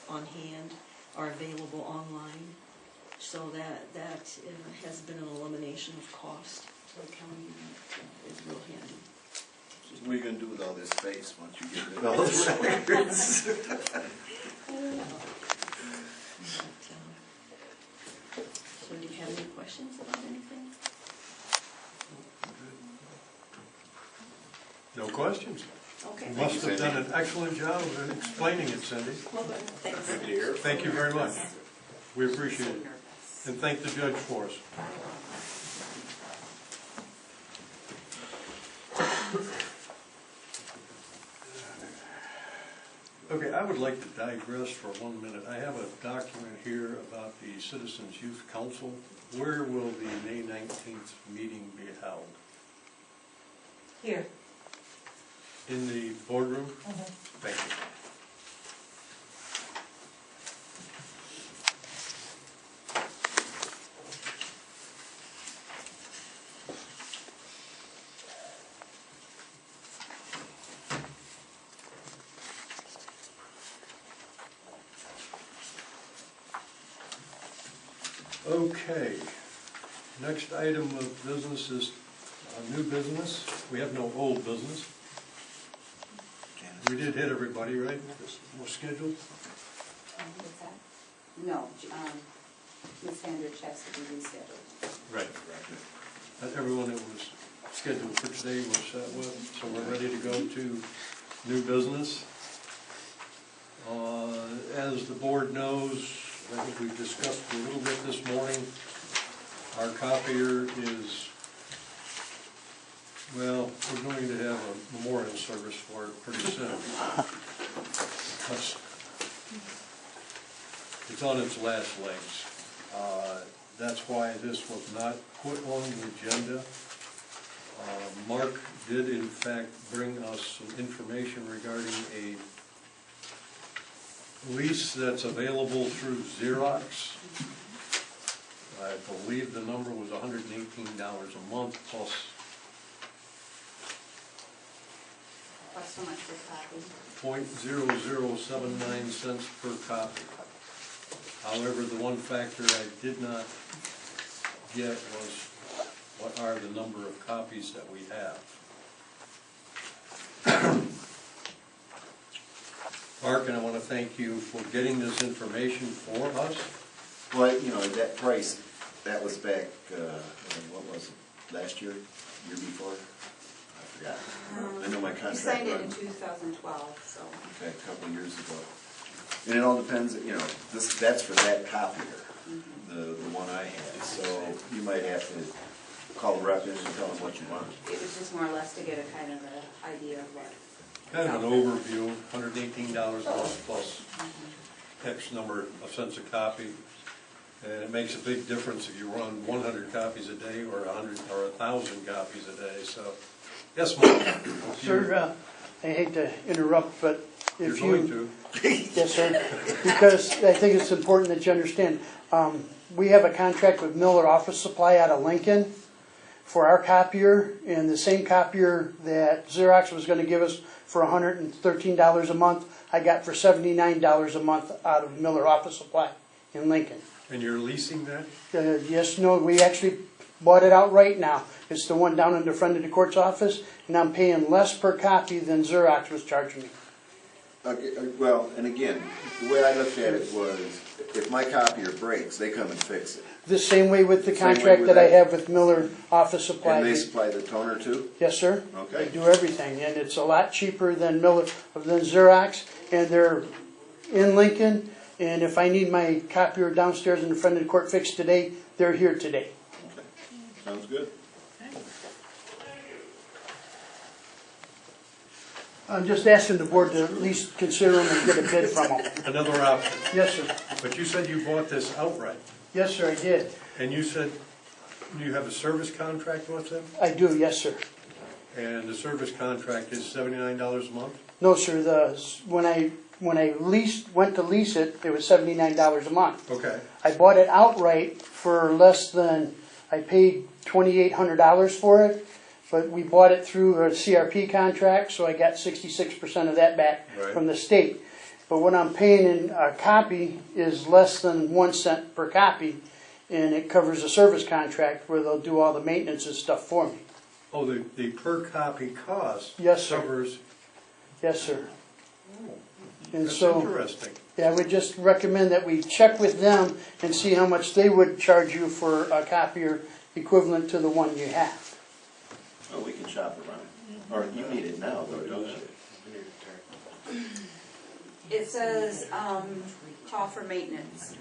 on hand are available online. So that has been an elimination of cost to the county. That is real handy. What are you going to do with all this space once you get rid of all those records? So do you have any questions about anything? No questions. Okay. You must have done an excellent job of explaining it, Cindy. Well, good. Thanks. Thank you very much. We appreciate it. And thank the judge for us. Okay, I would like to digress for 1 minute. I have a document here about the Citizens Youth Council. Where will the May 19th meeting be held? Here. In the boardroom? Thank you. Okay, next item of business is new business. We have no old business. We did hit everybody, right? We're scheduled? What's that? No, Ms. Sandridge has to be rescheduled. Right. Everyone that was scheduled for today was set with, so we're ready to go to new business. As the board knows, I think we've discussed a little bit this morning, our copier is, well, we're going to have a memorial service for it pretty soon. It's on its last legs. That's why this was not put on the agenda. Mark did in fact bring us some information regarding a lease that's available through Xerox. I believe the number was $118 a month plus so much per copy. 0.0079 cents per copy. However, the one factor I did not get was what are the number of copies that we have. Mark, and I want to thank you for getting this information for us. Well, you know, that price, that was back, what was it, last year, year before? I forgot. I know my You contract signed it in runs, 2012, so. okay, a couple of years ago. And it all depends, you know, that's for that copier, the one I had. So you might have to call the rep in and tell them what you want. It was just more or less to get a kind of an idea of what. Kind of an overview, $118 plus X number of cents a copy. And it makes a big difference if you run 100 copies a day or 100 or 1,000 copies a day. So, yes, Mark. Sir, I hate to interrupt, but if You're going you... to. Yes, sir, because I think it's important that you understand. We have a contract with Miller Office Supply out of Lincoln for our copier, and the same copier that Xerox was going to give us for $113 a month, I got for $79 a month out of Miller Office Supply in Lincoln. And you're leasing that? Yes, no, we actually bought it outright now. It's the one down in the front of the court's office, and I'm paying less per copy than Xerox was charging me. Okay, well, and again, the way I looked at it was, if my copier breaks, they come and fix it. The same way with the Same way contract with that I that? have with Miller Office Supply. And they supply the toner too? Yes, sir. Okay. They do everything, and it's a lot cheaper than Xerox, and they're in Lincoln. And if I need my copier downstairs in the front of the court fixed today, they're here today. Okay, sounds good. I'm just asking the board to at least consider them and get a bid from them. Another option. Yes, sir. But you said you bought this outright. Yes, sir, I did. And you said you have a service contract with them? I do, yes, sir. And the service contract is $79 a month? No, sir, when I went to lease it, it was $79 a month. Okay. I bought it outright for less than, I paid $2,800 for it, but we bought it through a CRP contract, so I got 66% of that back from the state. But what I'm paying in a copy is less than 1 cent per copy, and it covers a service contract where they'll do all the maintenance and stuff for me. Oh, the per copy cost Yes, sir. covers. Yes, sir. Oh, And that's so, interesting. yeah, I would just recommend that we check with them and see how much they would charge you for a copier equivalent to the one you have. Oh, we can shop around. Or you need it now, though, don't you? It says, call for maintenance.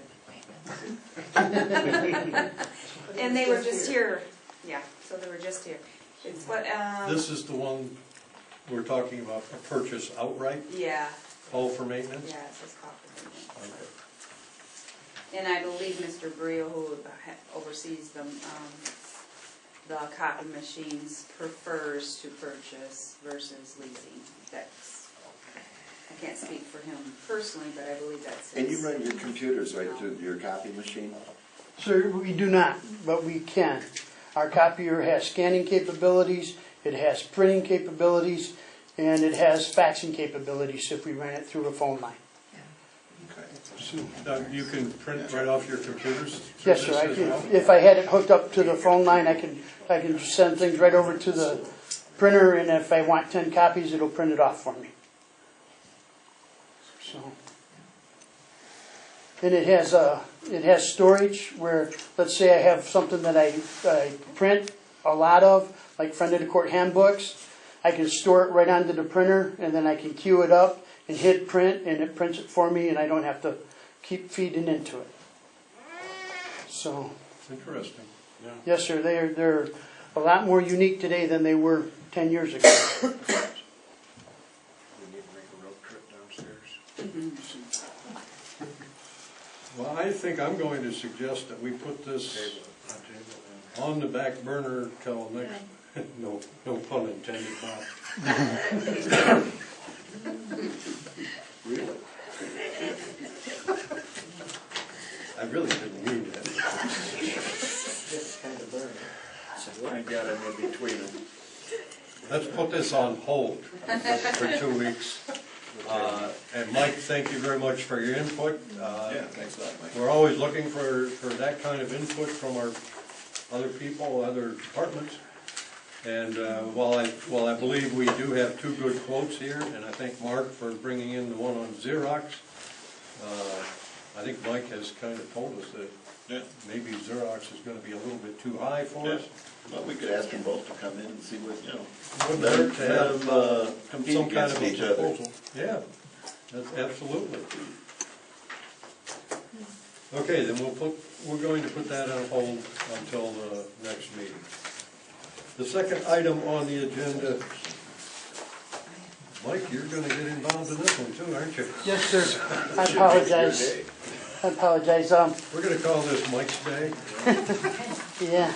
And they were just here, yeah, so they were just here. It's what, This is the one we're talking about, a purchase outright, yeah, call for maintenance? yeah, it says call for maintenance. Okay. And I believe Mr. Brio, who oversees them, the copy machines, prefers to purchase versus leasing. That's, I can't speak for him personally, but I believe that's his. And you run your computers right through your copy machine? Sir, we do not, but we can. Our copier has scanning capabilities, it has printing capabilities, and it has faxing capabilities if we ran it through a phone line. Okay. Now, you can print right off your computers? through Yes, sir. this I as can, well? if I had it hooked up to the phone line, I can send things right over to the printer, and if I want 10 copies, it'll print it off for me. So, and it has storage where, let's say I have something that I print a lot of, like front of the court handbooks. I can store it right onto the printer, and then I can queue it up and hit print, and it prints it for me, and I don't have to keep feeding into it. So, Interesting. Yes, sir, they're a lot more unique today than they were 10 years ago. We need to make a road trip downstairs. Well, I think I'm going to suggest that we put this on the back burner till next, no pun intended, Bob. Really? I really didn't mean that. I got it in between them. Let's put this on hold for 2 weeks. And Mike, thank you very much for your input. Thanks a lot, Mike. We're always looking for that kind of input from our other people, other departments. And while I believe we do have 2 good quotes here, and I thank Mark for bringing in the one on Xerox, I think Mike has kind of told us that maybe Xerox is going to be a little bit too high for us. Well, we could ask them both to come in and see what, Wouldn't let hurt to have them compete some kind against of a each other. proposal. Yeah, that's absolutely. Okay, then we're going to put that on hold until the next meeting. The second item on the agenda, Mike, you're gonna get involved in this one too, aren't you? Yes, sir, I apologize. I apologize, We're gonna call this Mike's Day. yeah,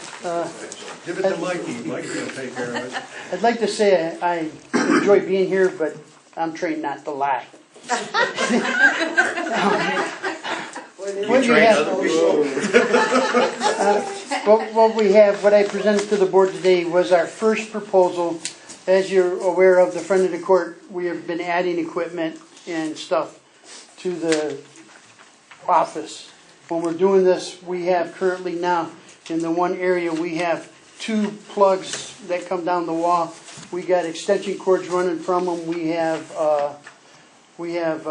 Give it to Mikey, Mike's gonna take care of it. I'd like to say I enjoy being here, but I'm trained not to lie. What you have, what I presented to the board today was our first proposal. As you're aware of, the friend of the court, we have been adding equipment and stuff to the office. When we're doing this, we have currently now, in the one area, we have 2 plugs that come down the wall. We got extension cords running from them. We have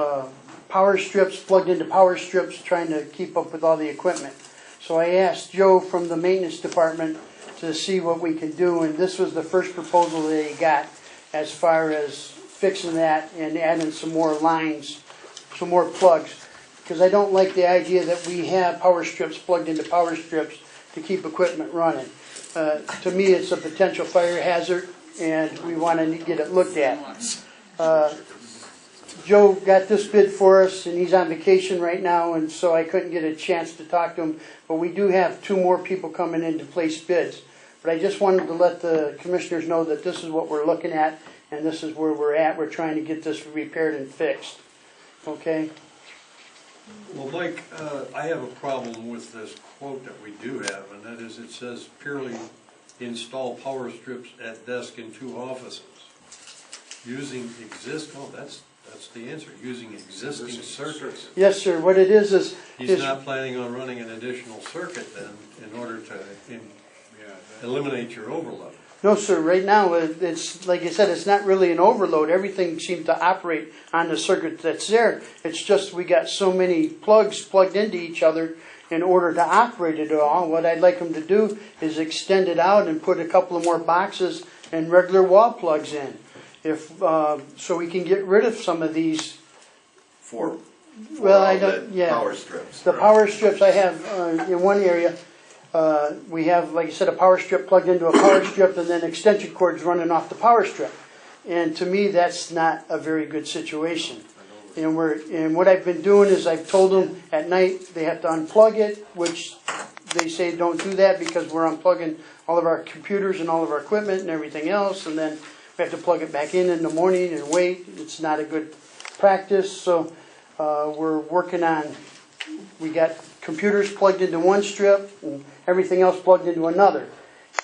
power strips plugged into power strips, trying to keep up with all the equipment. So I asked Joe from the maintenance department to see what we could do, and this was the first proposal that he got as far as fixing that and adding some more lines, some more plugs. Because I don't like the idea that we have power strips plugged into power strips to keep equipment running. To me, it's a potential fire hazard, and we want to get it looked at. Joe got this bid for us, and he's on vacation right now, and so I couldn't get a chance to talk to him. But we do have 2 more people coming in to place bids. But I just wanted to let the commissioners know that this is what we're looking at, and this is where we're at. We're trying to get this repaired and fixed. Okay? Well, Mike, I have a problem with this quote that we do have, and that is it says purely install power strips at desk in 2 offices. Using that's the answer, using existing circuits. Yes, sir. What it is He's not planning on running an additional circuit then in order to eliminate your overload. No, sir. Right now, it's like I said, it's not really an overload. Everything seems to operate on the circuit that's there. It's just we got so many plugs plugged into each other in order to operate it all. What I'd like them to do is extend it out and put a couple of more boxes and regular wall plugs in. So we can get rid of some of these. For Power strips. The power strips I have in one area. We have, like I said, a power strip plugged into a power strip, and then extension cords running off the power strip. And to me, that's not a very good situation. And what I've been doing is I've told them at night they have to unplug it, which they say don't do that because we're unplugging all of our computers and all of our equipment and everything else, and then we have to plug it back in the morning and wait. It's not a good practice. So we're working on, we got computers plugged into one strip and everything else plugged into another.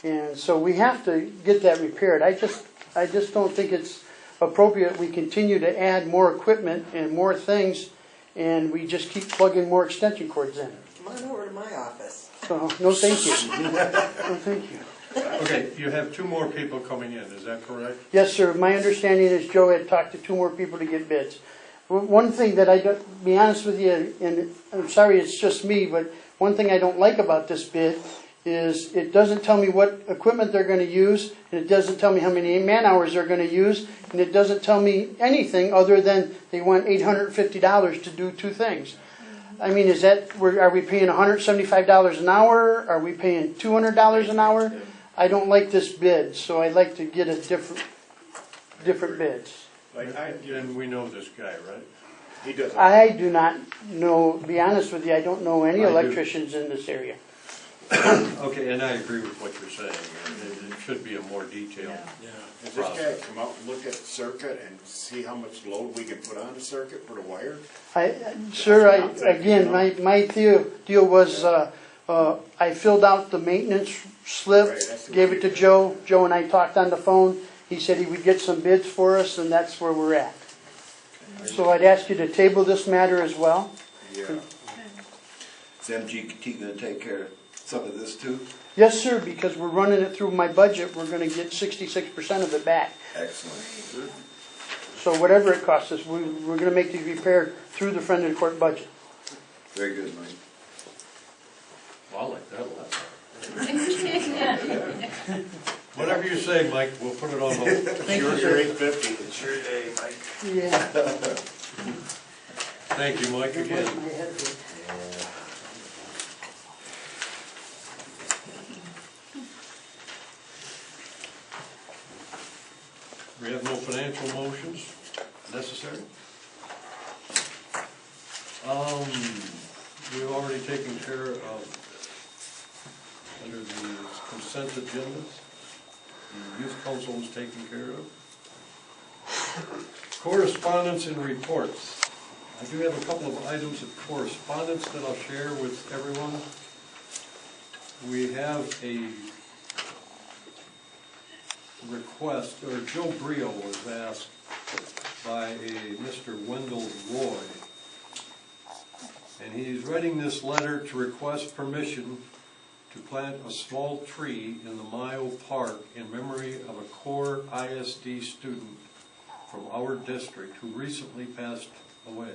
And so we have to get that repaired. I just don't think it's appropriate we continue to add more equipment and more things and we just keep plugging more extension cords in. Come on over to my office. So, no thank you. No thank you. Okay, you have 2 more people coming in, is that correct? Yes, sir. My understanding is Joe had talked to 2 more people to get bids. One thing that to be honest with you, and I'm sorry it's just me, but one thing I don't like about this bid is it doesn't tell me what equipment they're going to use, and it doesn't tell me how many man hours they're going to use, and it doesn't tell me anything other than they want $850 to do 2 things. I mean, is that, are we paying $175 an hour? Are we paying $200 an hour? I don't like this bid, so I'd like to get a different bids. And we know this guy, right? He doesn't. I do not know, to be honest with you, I don't know any I do. electricians in this area. Okay, and I agree with what you're saying. It should be a more detailed. Has this guy come out and look at the circuit and see how much load we can put on the circuit for the wire? Sir, again, my deal was, I filled out the maintenance slip, Right, that's the gave way it to you- Joe. Joe and I talked on the phone. He said he would get some bids for us, and that's where we're at. So I'd ask you to table this matter as well. Yeah. Is MGT gonna take care of some of this too? Yes, sir, because we're running it through my budget, we're gonna get 66% of it back. Excellent. So whatever it costs us, we're gonna make the repair through the friend of the court budget. Very good, Mike. Well, I like that a lot. Whatever you say, Mike, we'll put it on hold. Thank you, Sure, sir. you're 850. It's your day, Mike. Yeah. Thank you, Mike, again. We have no financial motions necessary. We've already taken care of, under the consent agenda, the youth council was taken care of. Correspondence and reports. I do have a couple of items of correspondence that I'll share with everyone. We have a request, or Joe Brio was asked by a Mr. Wendell Roy, and he's writing this letter to request permission to plant a small tree in the Mayo Park in memory of a core ISD student from our district who recently passed away.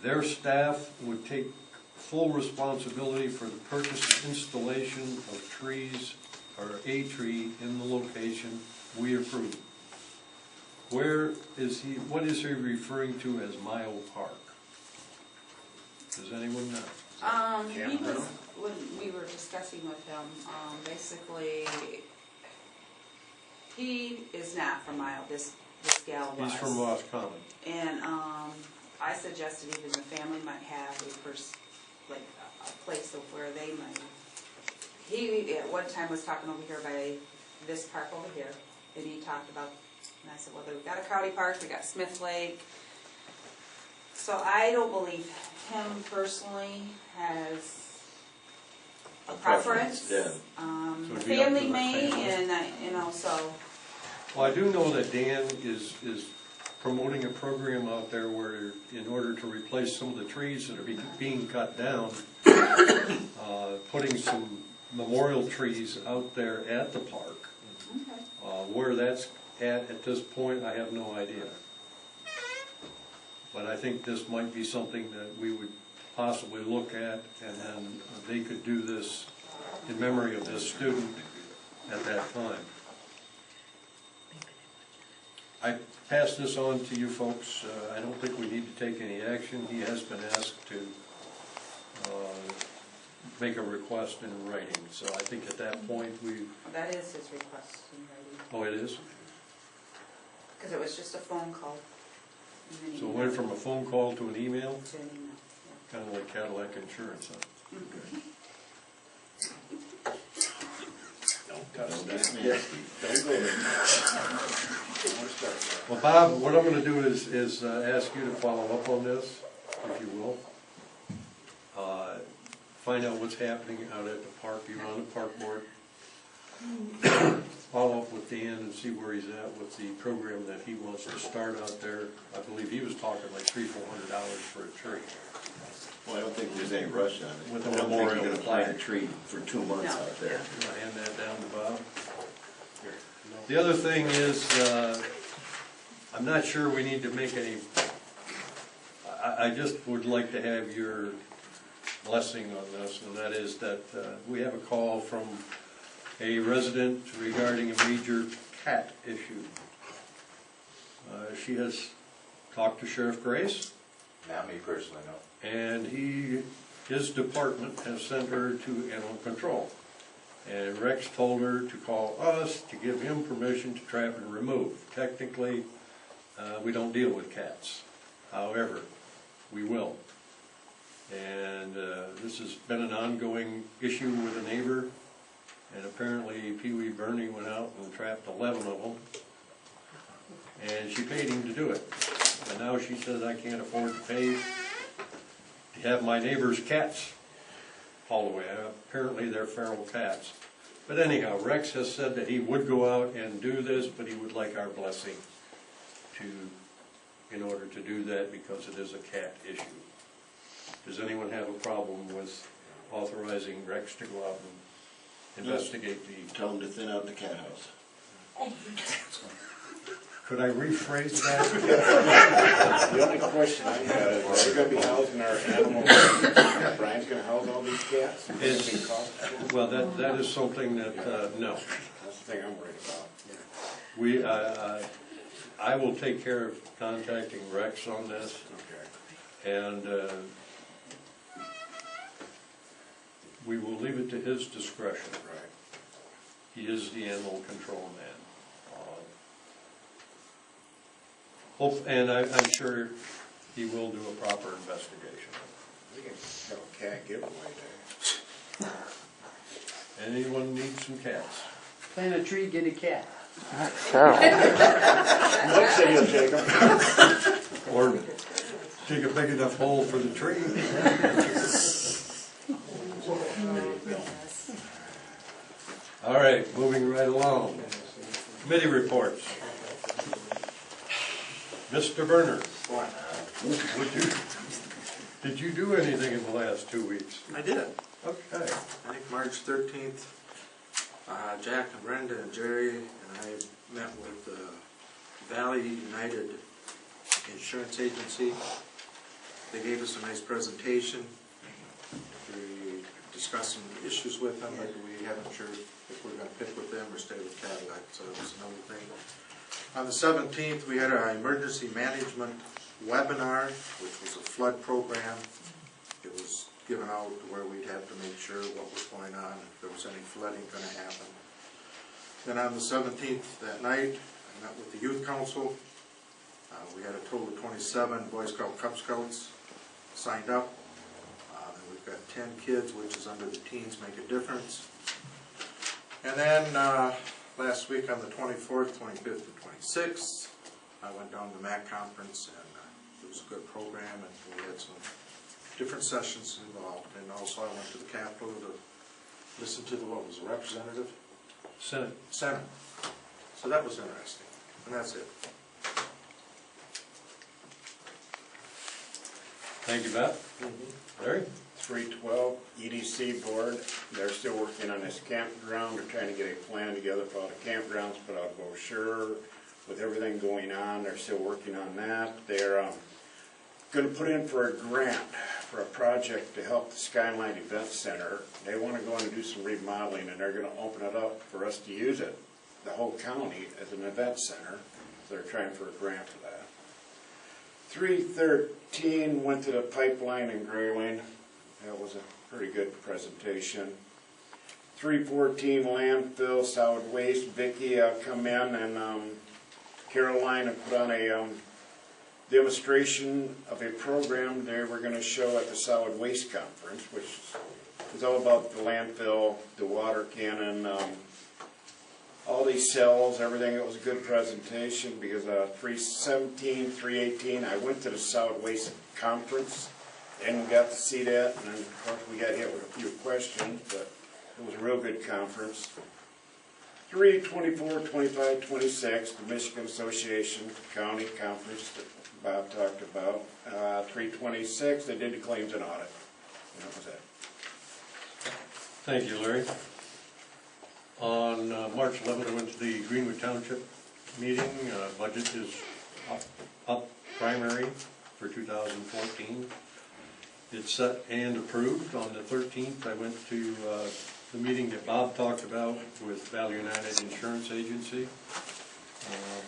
Their staff would take full responsibility for the purchase and installation of trees, or a tree in the location we approve. Where is he, what is he referring to as Mayo Park? Does anyone know? He was, when we were discussing with him, basically, he is not from Mayo, this gal was. He's from Oscoda. And, I suggested even the family might have a place of where they might. He, at one time, was talking over here by this park over here, and he talked about, and I said, well, we've got a county park, we got Smith Lake. So I don't believe him personally has a preference. Yeah. So The it'd be up to family the may, family. and, so. Well, I do know that Dan is promoting a program out there where, in order to replace some of the trees that are being cut down, putting some memorial trees out there at the park. Okay. Where that's at this point, I have no idea. But I think this might be something that we would possibly look at, and then they could do this in memory of this student at that time. I pass this on to you folks. I don't think we need to take any action. He has been asked to make a request in writing, so I think at that point That is his request in writing, oh, it is? because it was just a phone call. And then he So it went from a phone call to an email, to an email, kind of like Cadillac Insurance, huh? Don't touch that. Don't go there. Don't start there. Well, Bob, what I'm gonna do is ask you to follow up on this, if you will. Find out what's happening out at the park, you're on the park board. Follow up with Dan and see where he's at with the program that he wants to start out there. I believe he was talking like $300-400 for a tree. Well, I don't think there's any rush on it. With the I don't think memorial you're gonna plant a flag. tree for 2 months No. out there. You wanna hand that down to Bob? The other thing is, I'm not sure we need to make any, I just would like to have your blessing on this, and that is that we have a call from a resident regarding a major cat issue. She has talked to Sheriff Grace, Not me personally, no. And his department has sent her to animal control. And Rex told her to call us to give him permission to trap and remove. Technically, we don't deal with cats. However, we will. And this has been an ongoing issue with a neighbor. And apparently Pee Wee Bernie went out and trapped 11 of them. And she paid him to do it. And now she says, I can't afford to pay to have my neighbor's cats hauled away. Apparently they're feral cats. But anyhow, Rex has said that he would go out and do this, but he would like our blessing in order to do that, because it is a cat issue. Does anyone have a problem with authorizing Rex to go out and investigate the... Tell them to thin out the cat house. Could I rephrase that? The only question I have is, we're gonna be housing our animals, Brian's gonna house all these cats? Well, that is something that, no. That's the thing I'm worried about. I will take care of contacting Rex on this, Okay. and we will leave it to his discretion. Right. He is the animal control man. And I'm sure he will do a proper investigation. We can have a cat giveaway day. Anyone need some cats? Plant a tree, get a cat. Mike said he'll take them. Or dig a big enough hole for the tree. All right, moving right along. Committee reports. Mr. Berner, did you do anything in the last 2 weeks? I did. Okay. I think March 13th, Jack and Brenda and Jerry and I met with the Valley United Insurance Agency. They gave us a nice presentation. We discussed some issues with them, but we haven't sure if we're going to pick with them or stay with Cadillac, so that's another thing. On the 17th, we had our emergency management webinar, which was a flood program. It was given out where we'd have to make sure what was going on, if there was any flooding going to happen. Then on the 17th, that night, I met with the youth council. We had a total of 27 Boy Scout Cub Scouts signed up. And we've got 10 kids, which is under the Teens Make a Difference. And then last week on the 24th, 25th, and 26th, I went down to the MAC conference, and it was a good program, and we had some different sessions involved. And also I went to the Capitol to listen to what was the representative? Senate. So that was interesting, and that's it. Thank you, Beth. Larry? 312 EDC board, they're still working on this campground. They're trying to get a plan together for all the campgrounds, put out a brochure with everything going on. They're still working on that. They're going to put in for a grant for a project to help the Skyline Event Center. They want to go in and do some remodeling, and they're going to open it up for us to use it, the whole county, as an event center. So they're trying for a grant for that. 313 went to the pipeline in Grayling. That was a pretty good presentation. 314 landfill, solid waste. Vicki come in, and Carolina put on a demonstration of a program they were going to show at the solid waste conference, which is all about the landfill, the water cannon, all these cells, everything. It was a good presentation because 317, 318, I went to the solid waste conference and got to see that, and then of course we got hit with a few questions, but it was a real good conference. 324, 25, 26, the Michigan Association County Conference that Bob talked about. 326, they did the claims and audit. And that was it. Thank you, Larry. On March 11th, I went to the Greenwood Township meeting. Budget is up primary for 2014. It's set and approved. On the 13th, I went to the meeting that Bob talked about with Valley United Insurance Agency.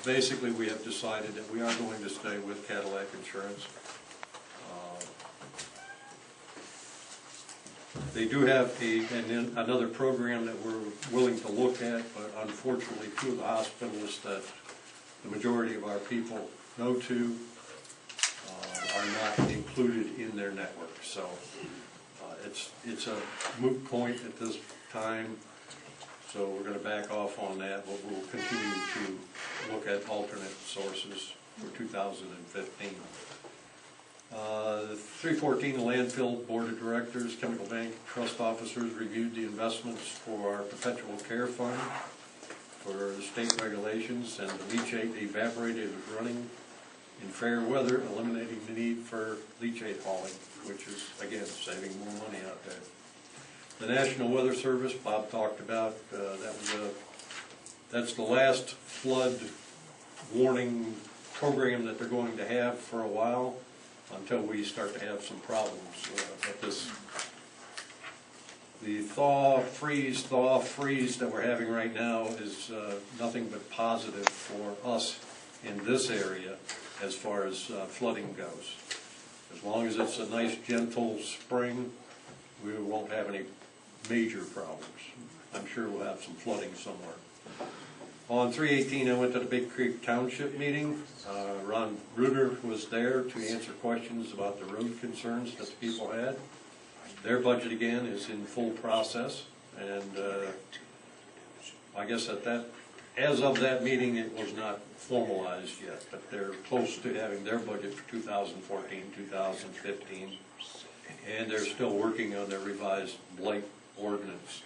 Basically, we have decided that we are going to stay with Cadillac Insurance. They do have another program that we're willing to look at, but unfortunately, two of the hospitals that the majority of our people go to are not included in their network. So it's a moot point at this time. So we're going to back off on that, but we'll continue to look at alternate sources for 2015. 314, the landfill board of directors, chemical bank trust officers reviewed the investments for our perpetual care fund for the state regulations, and the leachate evaporator is running in fair weather, eliminating the need for leachate hauling, which is, again, saving more money out there. The National Weather Service, Bob talked about, that's the last flood warning program that they're going to have for a while until we start to have some problems. But the thaw, freeze that we're having right now is nothing but positive for us in this area as far as flooding goes. As long as it's a nice, gentle spring, we won't have any major problems. I'm sure we'll have some flooding somewhere. On 318, I went to the Big Creek Township meeting. Ron Bruder was there to answer questions about the road concerns that the people had. Their budget, again, is in full process, and I guess as of that meeting, it was not formalized yet, but they're close to having their budget for 2014, 2015, and they're still working on their revised blight ordinance.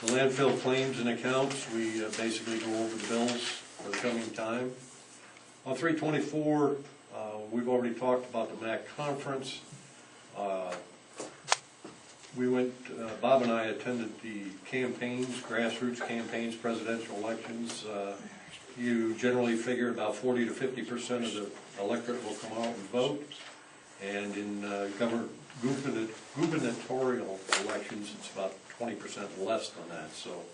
The landfill claims and accounts, we basically go over the bills for the coming time. On 324, we've already talked about the MAC conference. Bob and I attended the campaigns, grassroots campaigns, presidential elections. You generally figure about 40 to 50% of the electorate will come out and vote. And in gubernatorial elections, it's about 20% less than that. So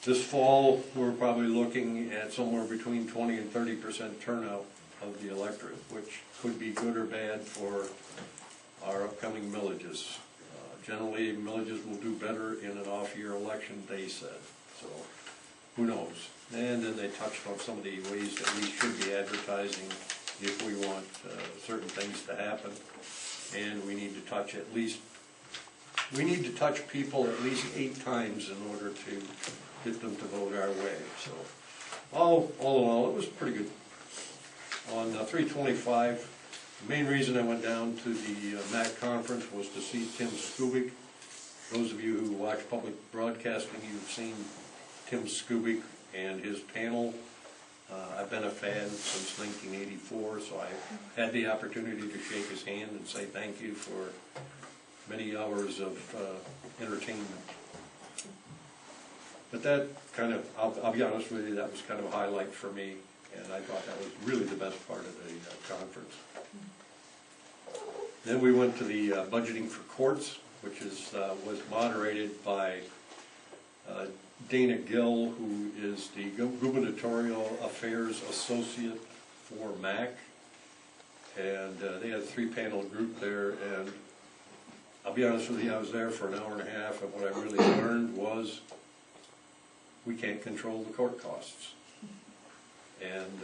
this fall, we're probably looking at somewhere between 20 and 30% turnout of the electorate, which could be good or bad for our upcoming millages. Generally, millages will do better in an off-year election, they said. So who knows? And then they touched on some of the ways that we should be advertising if we want certain things to happen. And we need to touch people at least 8 times in order to get them to vote our way. So all in all, it was pretty good. On 325, the main reason I went down to the MAC conference was to see Tim Skubik. Those of you who watch public broadcasting, you've seen Tim Skubik and his panel. I've been a fan since 1984, so I had the opportunity to shake his hand and say thank you for many hours of entertainment. But that kind of, I'll be honest with you, that was kind of a highlight for me, and I thought that was really the best part of the conference. Then we went to the budgeting for courts, which was moderated by Dana Gill, who is the Gubernatorial Affairs Associate for MAC. And they had a 3-panel group there, and I'll be honest with you, I was there for an hour and a half, and what I really learned was we can't control the court costs. And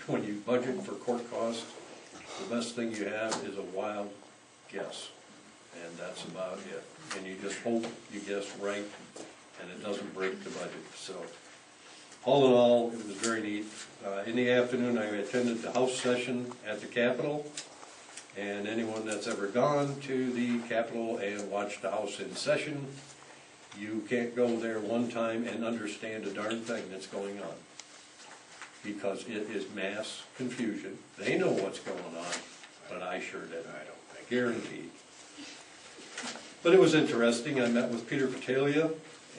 when you budget for court costs, the best thing you have is a wild guess, and that's about it. And you just hope you guess right, and it doesn't break the budget. So all in all, it was very neat. In the afternoon, I attended the House session at the Capitol, and anyone that's ever gone to the Capitol and watched the House in session, you can't go there one time and understand a darn thing that's going on, because it is mass confusion. They know what's going on, but I sure didn't. I don't think. Guaranteed. But it was interesting. I met with Peter Patalia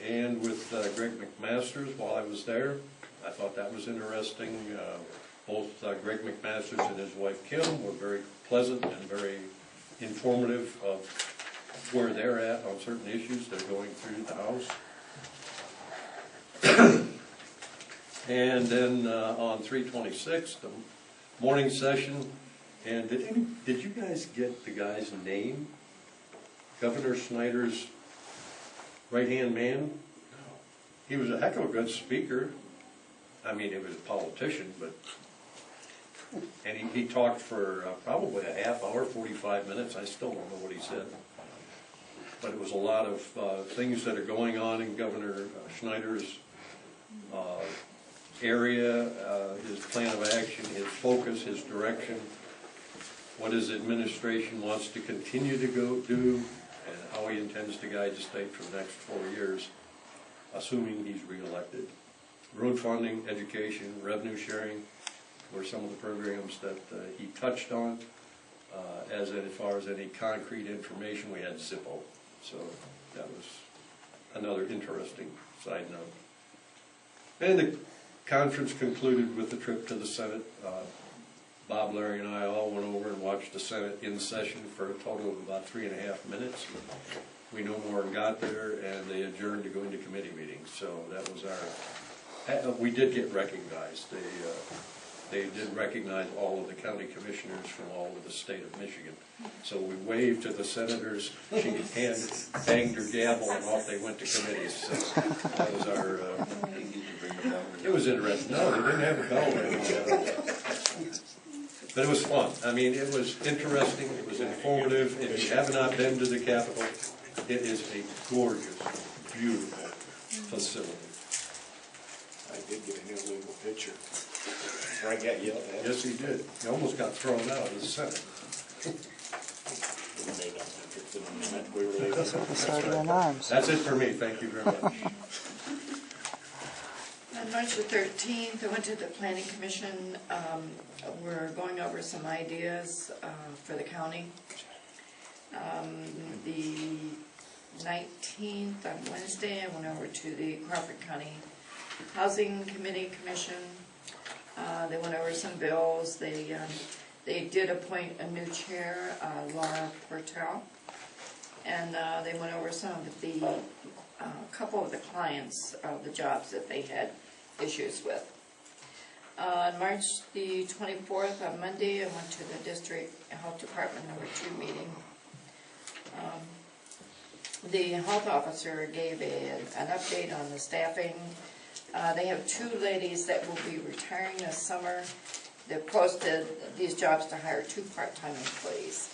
and with Greg McMasters while I was there. I thought that was interesting. Both Greg McMasters and his wife Kim were very pleasant and very informative of where they're at on certain issues they're going through the House. And then on 326, the morning session, and did you guys get the guy's name? Governor Snyder's right-hand man. He was a heck of a good speaker. I mean, he was a politician, but, and he talked for probably a half hour, 45 minutes. I still don't know what he said. But it was a lot of things that are going on in Governor Snyder's area, his plan of action, his focus, his direction, what his administration wants to continue to do, and how he intends to guide the state for the next 4 years, assuming he's reelected. Road funding, education, revenue sharing were some of the programs that he touched on. As far as any concrete information, we had Zippo. So that was another interesting side note. And the conference concluded with the trip to the Senate. Bob, Larry, and I all went over and watched the Senate in session for a total of about 3.5 minutes. We no more got there, and they adjourned to go into committee meetings. So that was our. We did get recognized. They did recognize all of the county commissioners from all over the state of Michigan. So we waved to the senators, she banged her gavel, and off they went to committees. So that was our. It was interesting. No, they didn't have a bell ring. But it was fun. I mean, it was interesting. It was informative. If you have not been to the Capitol, it is a gorgeous, beautiful facility. I did get an illegal picture. I got yelled at. Yes, he did. He almost got thrown out of the Senate. That's it for me. Thank you very much. On March the 13th, I went to the Planning Commission. We're going over some ideas for the county. The 19th, on Wednesday, I went over to the Crawford County Housing Committee Commission. They went over some bills. They did appoint a new chair, Laura Portel, and they went over some of the couple of the clients of the jobs that they had issues with. On March the 24th, on Monday, I went to the District Health Department number 2 meeting. The health officer gave an update on the staffing. They have 2 ladies that will be retiring this summer. They've posted these jobs to hire 2 part-time employees.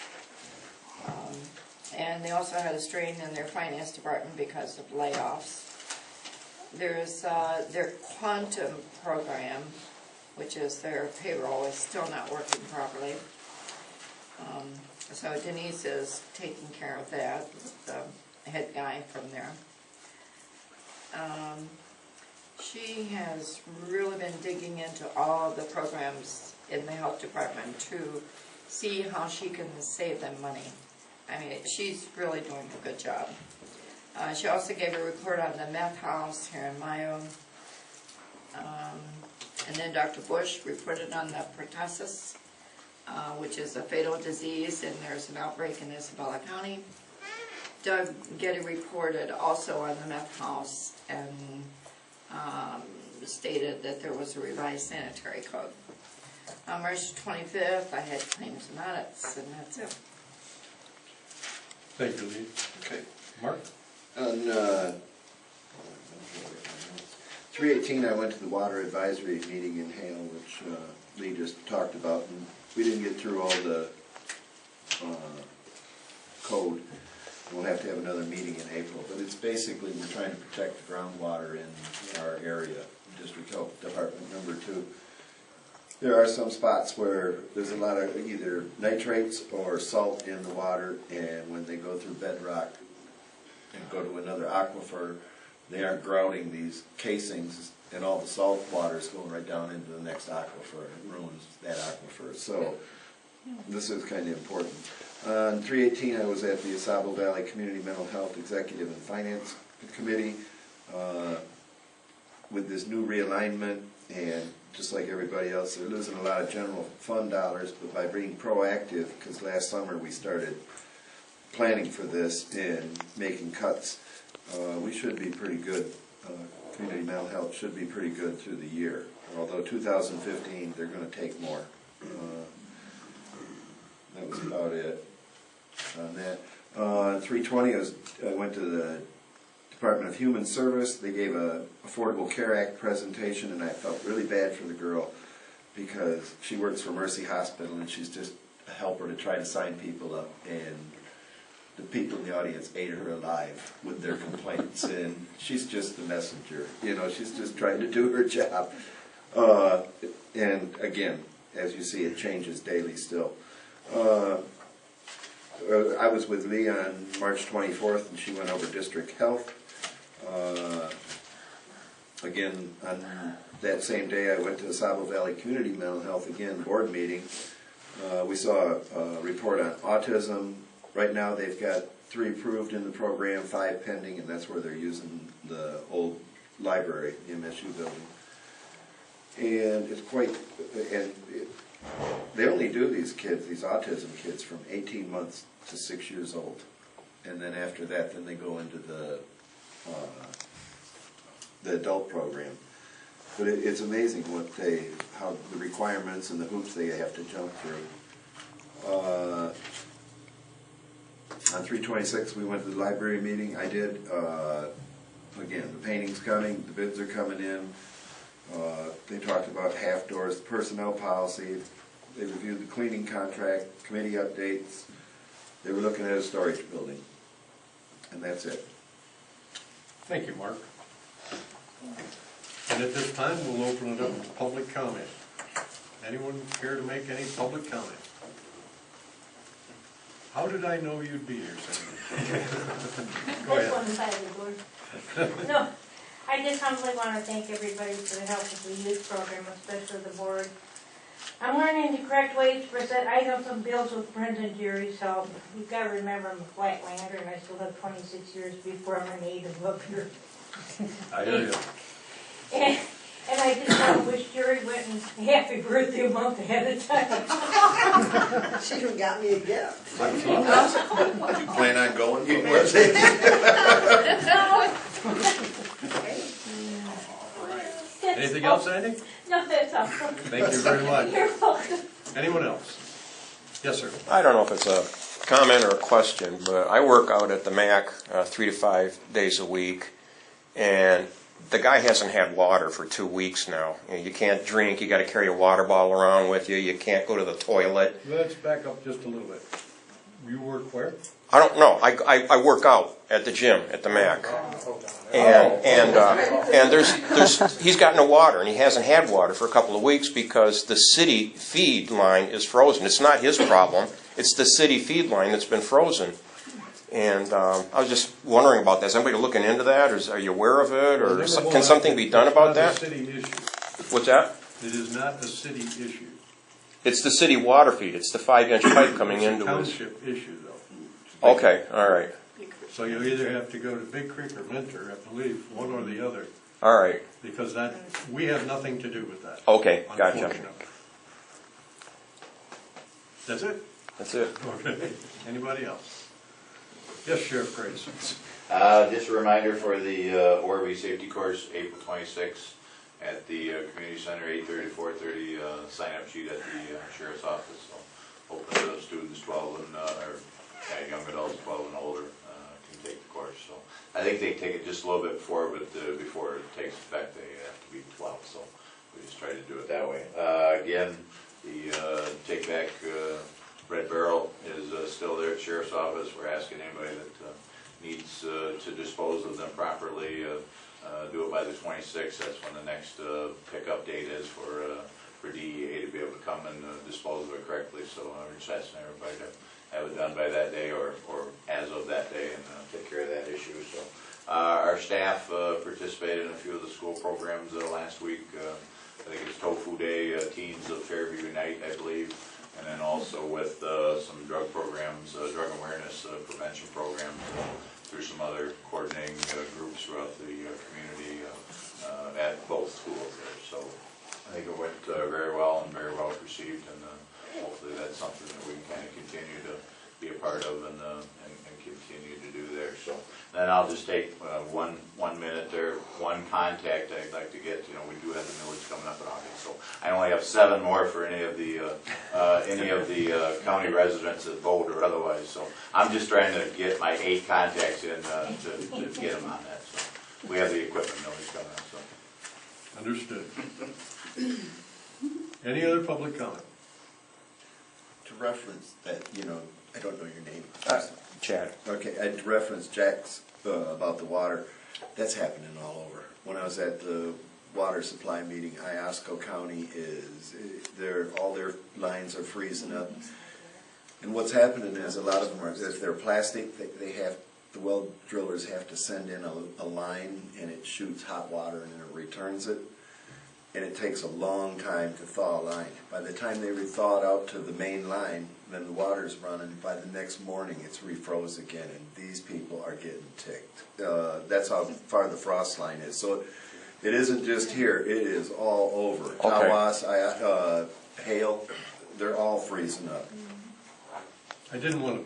And they also had a strain in their finance department because of layoffs. There's their quantum program, which is their payroll, is still not working properly. So Denise is taking care of that, the head guy from there. She has really been digging into all of the programs in the health department to see how she can save them money. I mean, she's really doing a good job. She also gave a report on the meth house here in Mayo. And then Dr. Bush reported on the pertussis, which is a fatal disease, and there's an outbreak in Isabella County. Doug Getty reported also on the meth house and stated that there was a revised sanitary code. On March 25th, I had claims and audits, and that's it. Thank you, Lee. Okay. Mark? On 3/18, I went to the Water Advisory meeting in Hale, which Lee just talked about, and we didn't get through all the code. We'll have to have another meeting in April, but it's basically we're trying to protect the groundwater in our area, District Health Department number 2. There are some spots where there's a lot of either nitrates or salt in the water, and when they go through bedrock and go to another aquifer, they aren't grouting these casings, and all the salt water is going right down into the next aquifer and ruins that aquifer. So this is kind of important. On 3/18, I was at the Oscoda Valley Community Mental Health Executive and Finance Committee with this new realignment, and just like everybody else, they're losing a lot of general fund dollars, but by being proactive, because last summer we started planning for this and making cuts, we should be pretty good. Community mental health should be pretty good through the year. Although 2015, they're going to take more. That was about it on that. 320, I went to the Department of Human Service. They gave a Affordable Care Act presentation, and I felt really bad for the girl because she works for Mercy Hospital, and she's just a helper to try to sign people up, and the people in the audience ate her alive with their complaints, and she's just the messenger. You know, she's just trying to do her job. And again, as you see, it changes daily still. I was with Lee on March 24th, and she went over district health. Again, on that same day, I went to the Sabo Valley Community Mental Health, again, board meeting. We saw a report on autism. Right now, they've got 3 approved in the program, 5 pending, and that's where they're using the old library, the MSU building. And it's quite, they only do these kids, these autism kids, from 18 months to 6 years old. And then after that, then they go into the adult program. But it's amazing how the requirements and the hoops they have to jump through. On 3/26, we went to the library meeting. I did. Again, the painting's coming, the bids are coming in. They talked about half doors, the personnel policy. They reviewed the cleaning contract, committee updates. They were looking at a storage building. And that's it. Thank you, Mark. And at this time, we'll open it up to public comment. Anyone care to make any public comment? How did I know you'd be here, Sandy? Go This ahead. one side of the board. No, I just humbly want to thank everybody for the help with the youth program, especially the board. I'm learning the correct ways to present items and bills with Brenda and Jerry's help. You've got to remember I'm a flatlander and I still have 26 years before I'm a native up here. I hear you. And I just want to wish Jerry Winton happy birthday a month ahead of time. She even got me a gift. Did you plan on going? Anything else, Sandy? No, that's all. Thank you very much. You're welcome. Anyone else? Yes, sir. I don't know if it's a comment or a question, but I work out at the MAC 3 to 5 days a week, and the guy hasn't had water for 2 weeks now. You can't drink, you got to carry a water bottle around with you, you can't go to the toilet. Let's back up just a little bit. You work where? I don't know. I work out at the gym at the MAC, and he's got no water, and he hasn't had water for a couple of weeks because the city feed line is frozen. It's not his problem. It's the city feed line that's been frozen. And I was just wondering about that. Is anybody looking into that, or are you aware of it, or can something be done about that? It's not a city issue. What's that? It is not a city issue. It's the city water feed. It's the 5-inch pipe coming into it. It's a township issue, though. Okay, all right. So you'll either have to go to Big Creek or Minter, I believe, one or the other. All right. Because we have nothing to do with that. Okay, gotcha. Unfortunately. That's it? That's it. Okay. Anybody else? Yes, Sheriff Grace. Just a reminder for the ORV safety course, April 26th at the community center, 8:30 to 4:30. Sign-up sheet at the sheriff's office. So open to students 12 and or young adults 12 and older can take the course. So I think they take it just a little bit before, but before it takes effect, they have to be 12. So we just try to do it that way. Again, the take back. Red Barrel is still there at Sheriff's Office. We're asking anybody that needs to dispose of them properly, do it by the 26th. That's when the next pickup date is for DEA to be able to come and dispose of it correctly. So I'm just asking everybody to have it done by that day or as of that day and take care of that issue. So our staff participated in a few of the school programs last week. I think it's Tofu Day, Teens of Fairview Unite, I believe. And then also with some drug programs, drug awareness prevention programs through some other coordinating groups throughout the community at both schools there. So I think it went very well and very well received, and hopefully that's something that we can kind of continue to be a part of and continue to do there. So Then I'll just take one minute there, one contact I'd like to get. We do have the millage coming up in August, so I only have 7 more for any of the county residents that vote or otherwise. So I'm just trying to get my 8 contacts in to get them on that. So we have the equipment millage coming up. So Understood. Any other public comment? To reference that, I don't know your name. Chad. Okay, I'd reference Jack's about the water. That's happening all over. When I was at the water supply meeting, Oscoda County all their lines are freezing up. And what's happening is a lot of them are, if they're plastic, the well drillers have to send in a line, and it shoots hot water and then it returns it. And it takes a long time to thaw a line. By the time they thaw it out to the main line, then the water's running. By the next morning, it's refroze again, and these people are getting ticked. That's how far the frost line is. So it isn't just here; it is all over. Okay. Tawas, Hale, they're all freezing up. I didn't want to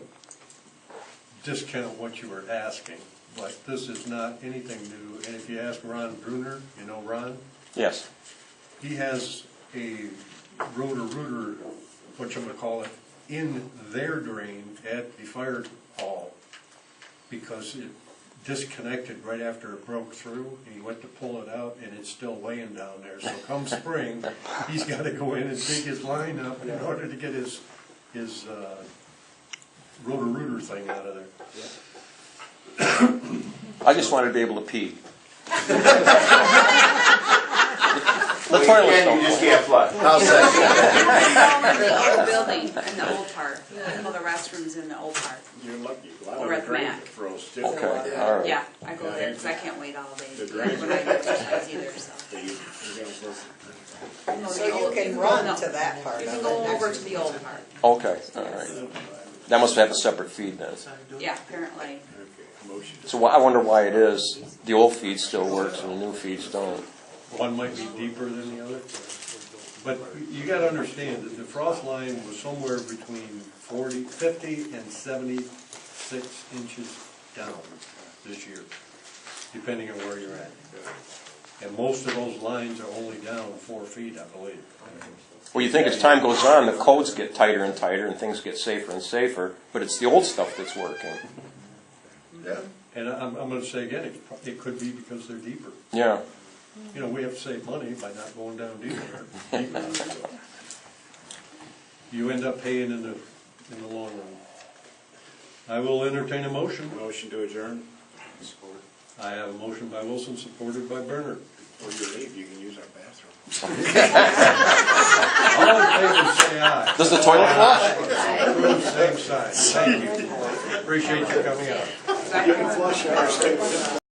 discount what you were asking, but this is not anything new. And if you ask Ron Bruner, you know Ron? Yes. He has a rooter, whatchamacallit, in their drain at the fire hall because it disconnected right after it broke through, and he went to pull it out, and it's still laying down there. So come spring, he's got to go in and dig his line up in order to get his rooter thing out of there. I just wanted to be able to pee. The toilets don't. you just can't flush. How's that? The old building, in the old part, all the restrooms in the old part. You're lucky. A lot Or of at the the drains Mac. are froze too. Okay, all right. Yeah, I go there because I can't wait all day. The drains When I get exercise either, so. So you can run to that part You of can it go next over to to the old part. Okay, all right. That must have a separate feed then. Yeah, apparently. So I wonder why it is the old feed still works and the new feeds don't. One might be deeper than the other. But you gotta understand that the frost line was somewhere between 50 and 76 inches down this year, depending on where you're at. And most of those lines are only down 4 feet, I believe. Well, you think as time goes on, the codes get tighter and tighter and things get safer and safer, but it's the old stuff that's working. Yeah. And I'm gonna say again, it could be because they're deeper. Yeah. We have to save money by not going down deeper. You end up paying in the long run. I will entertain a motion. Motion to adjourn. I have a motion by Wilson, supported by Berner. Before you leave, you can use our bathroom. All in favor, say aye. Does the toilet flush? Same side. Thank you. Appreciate you coming out. Flush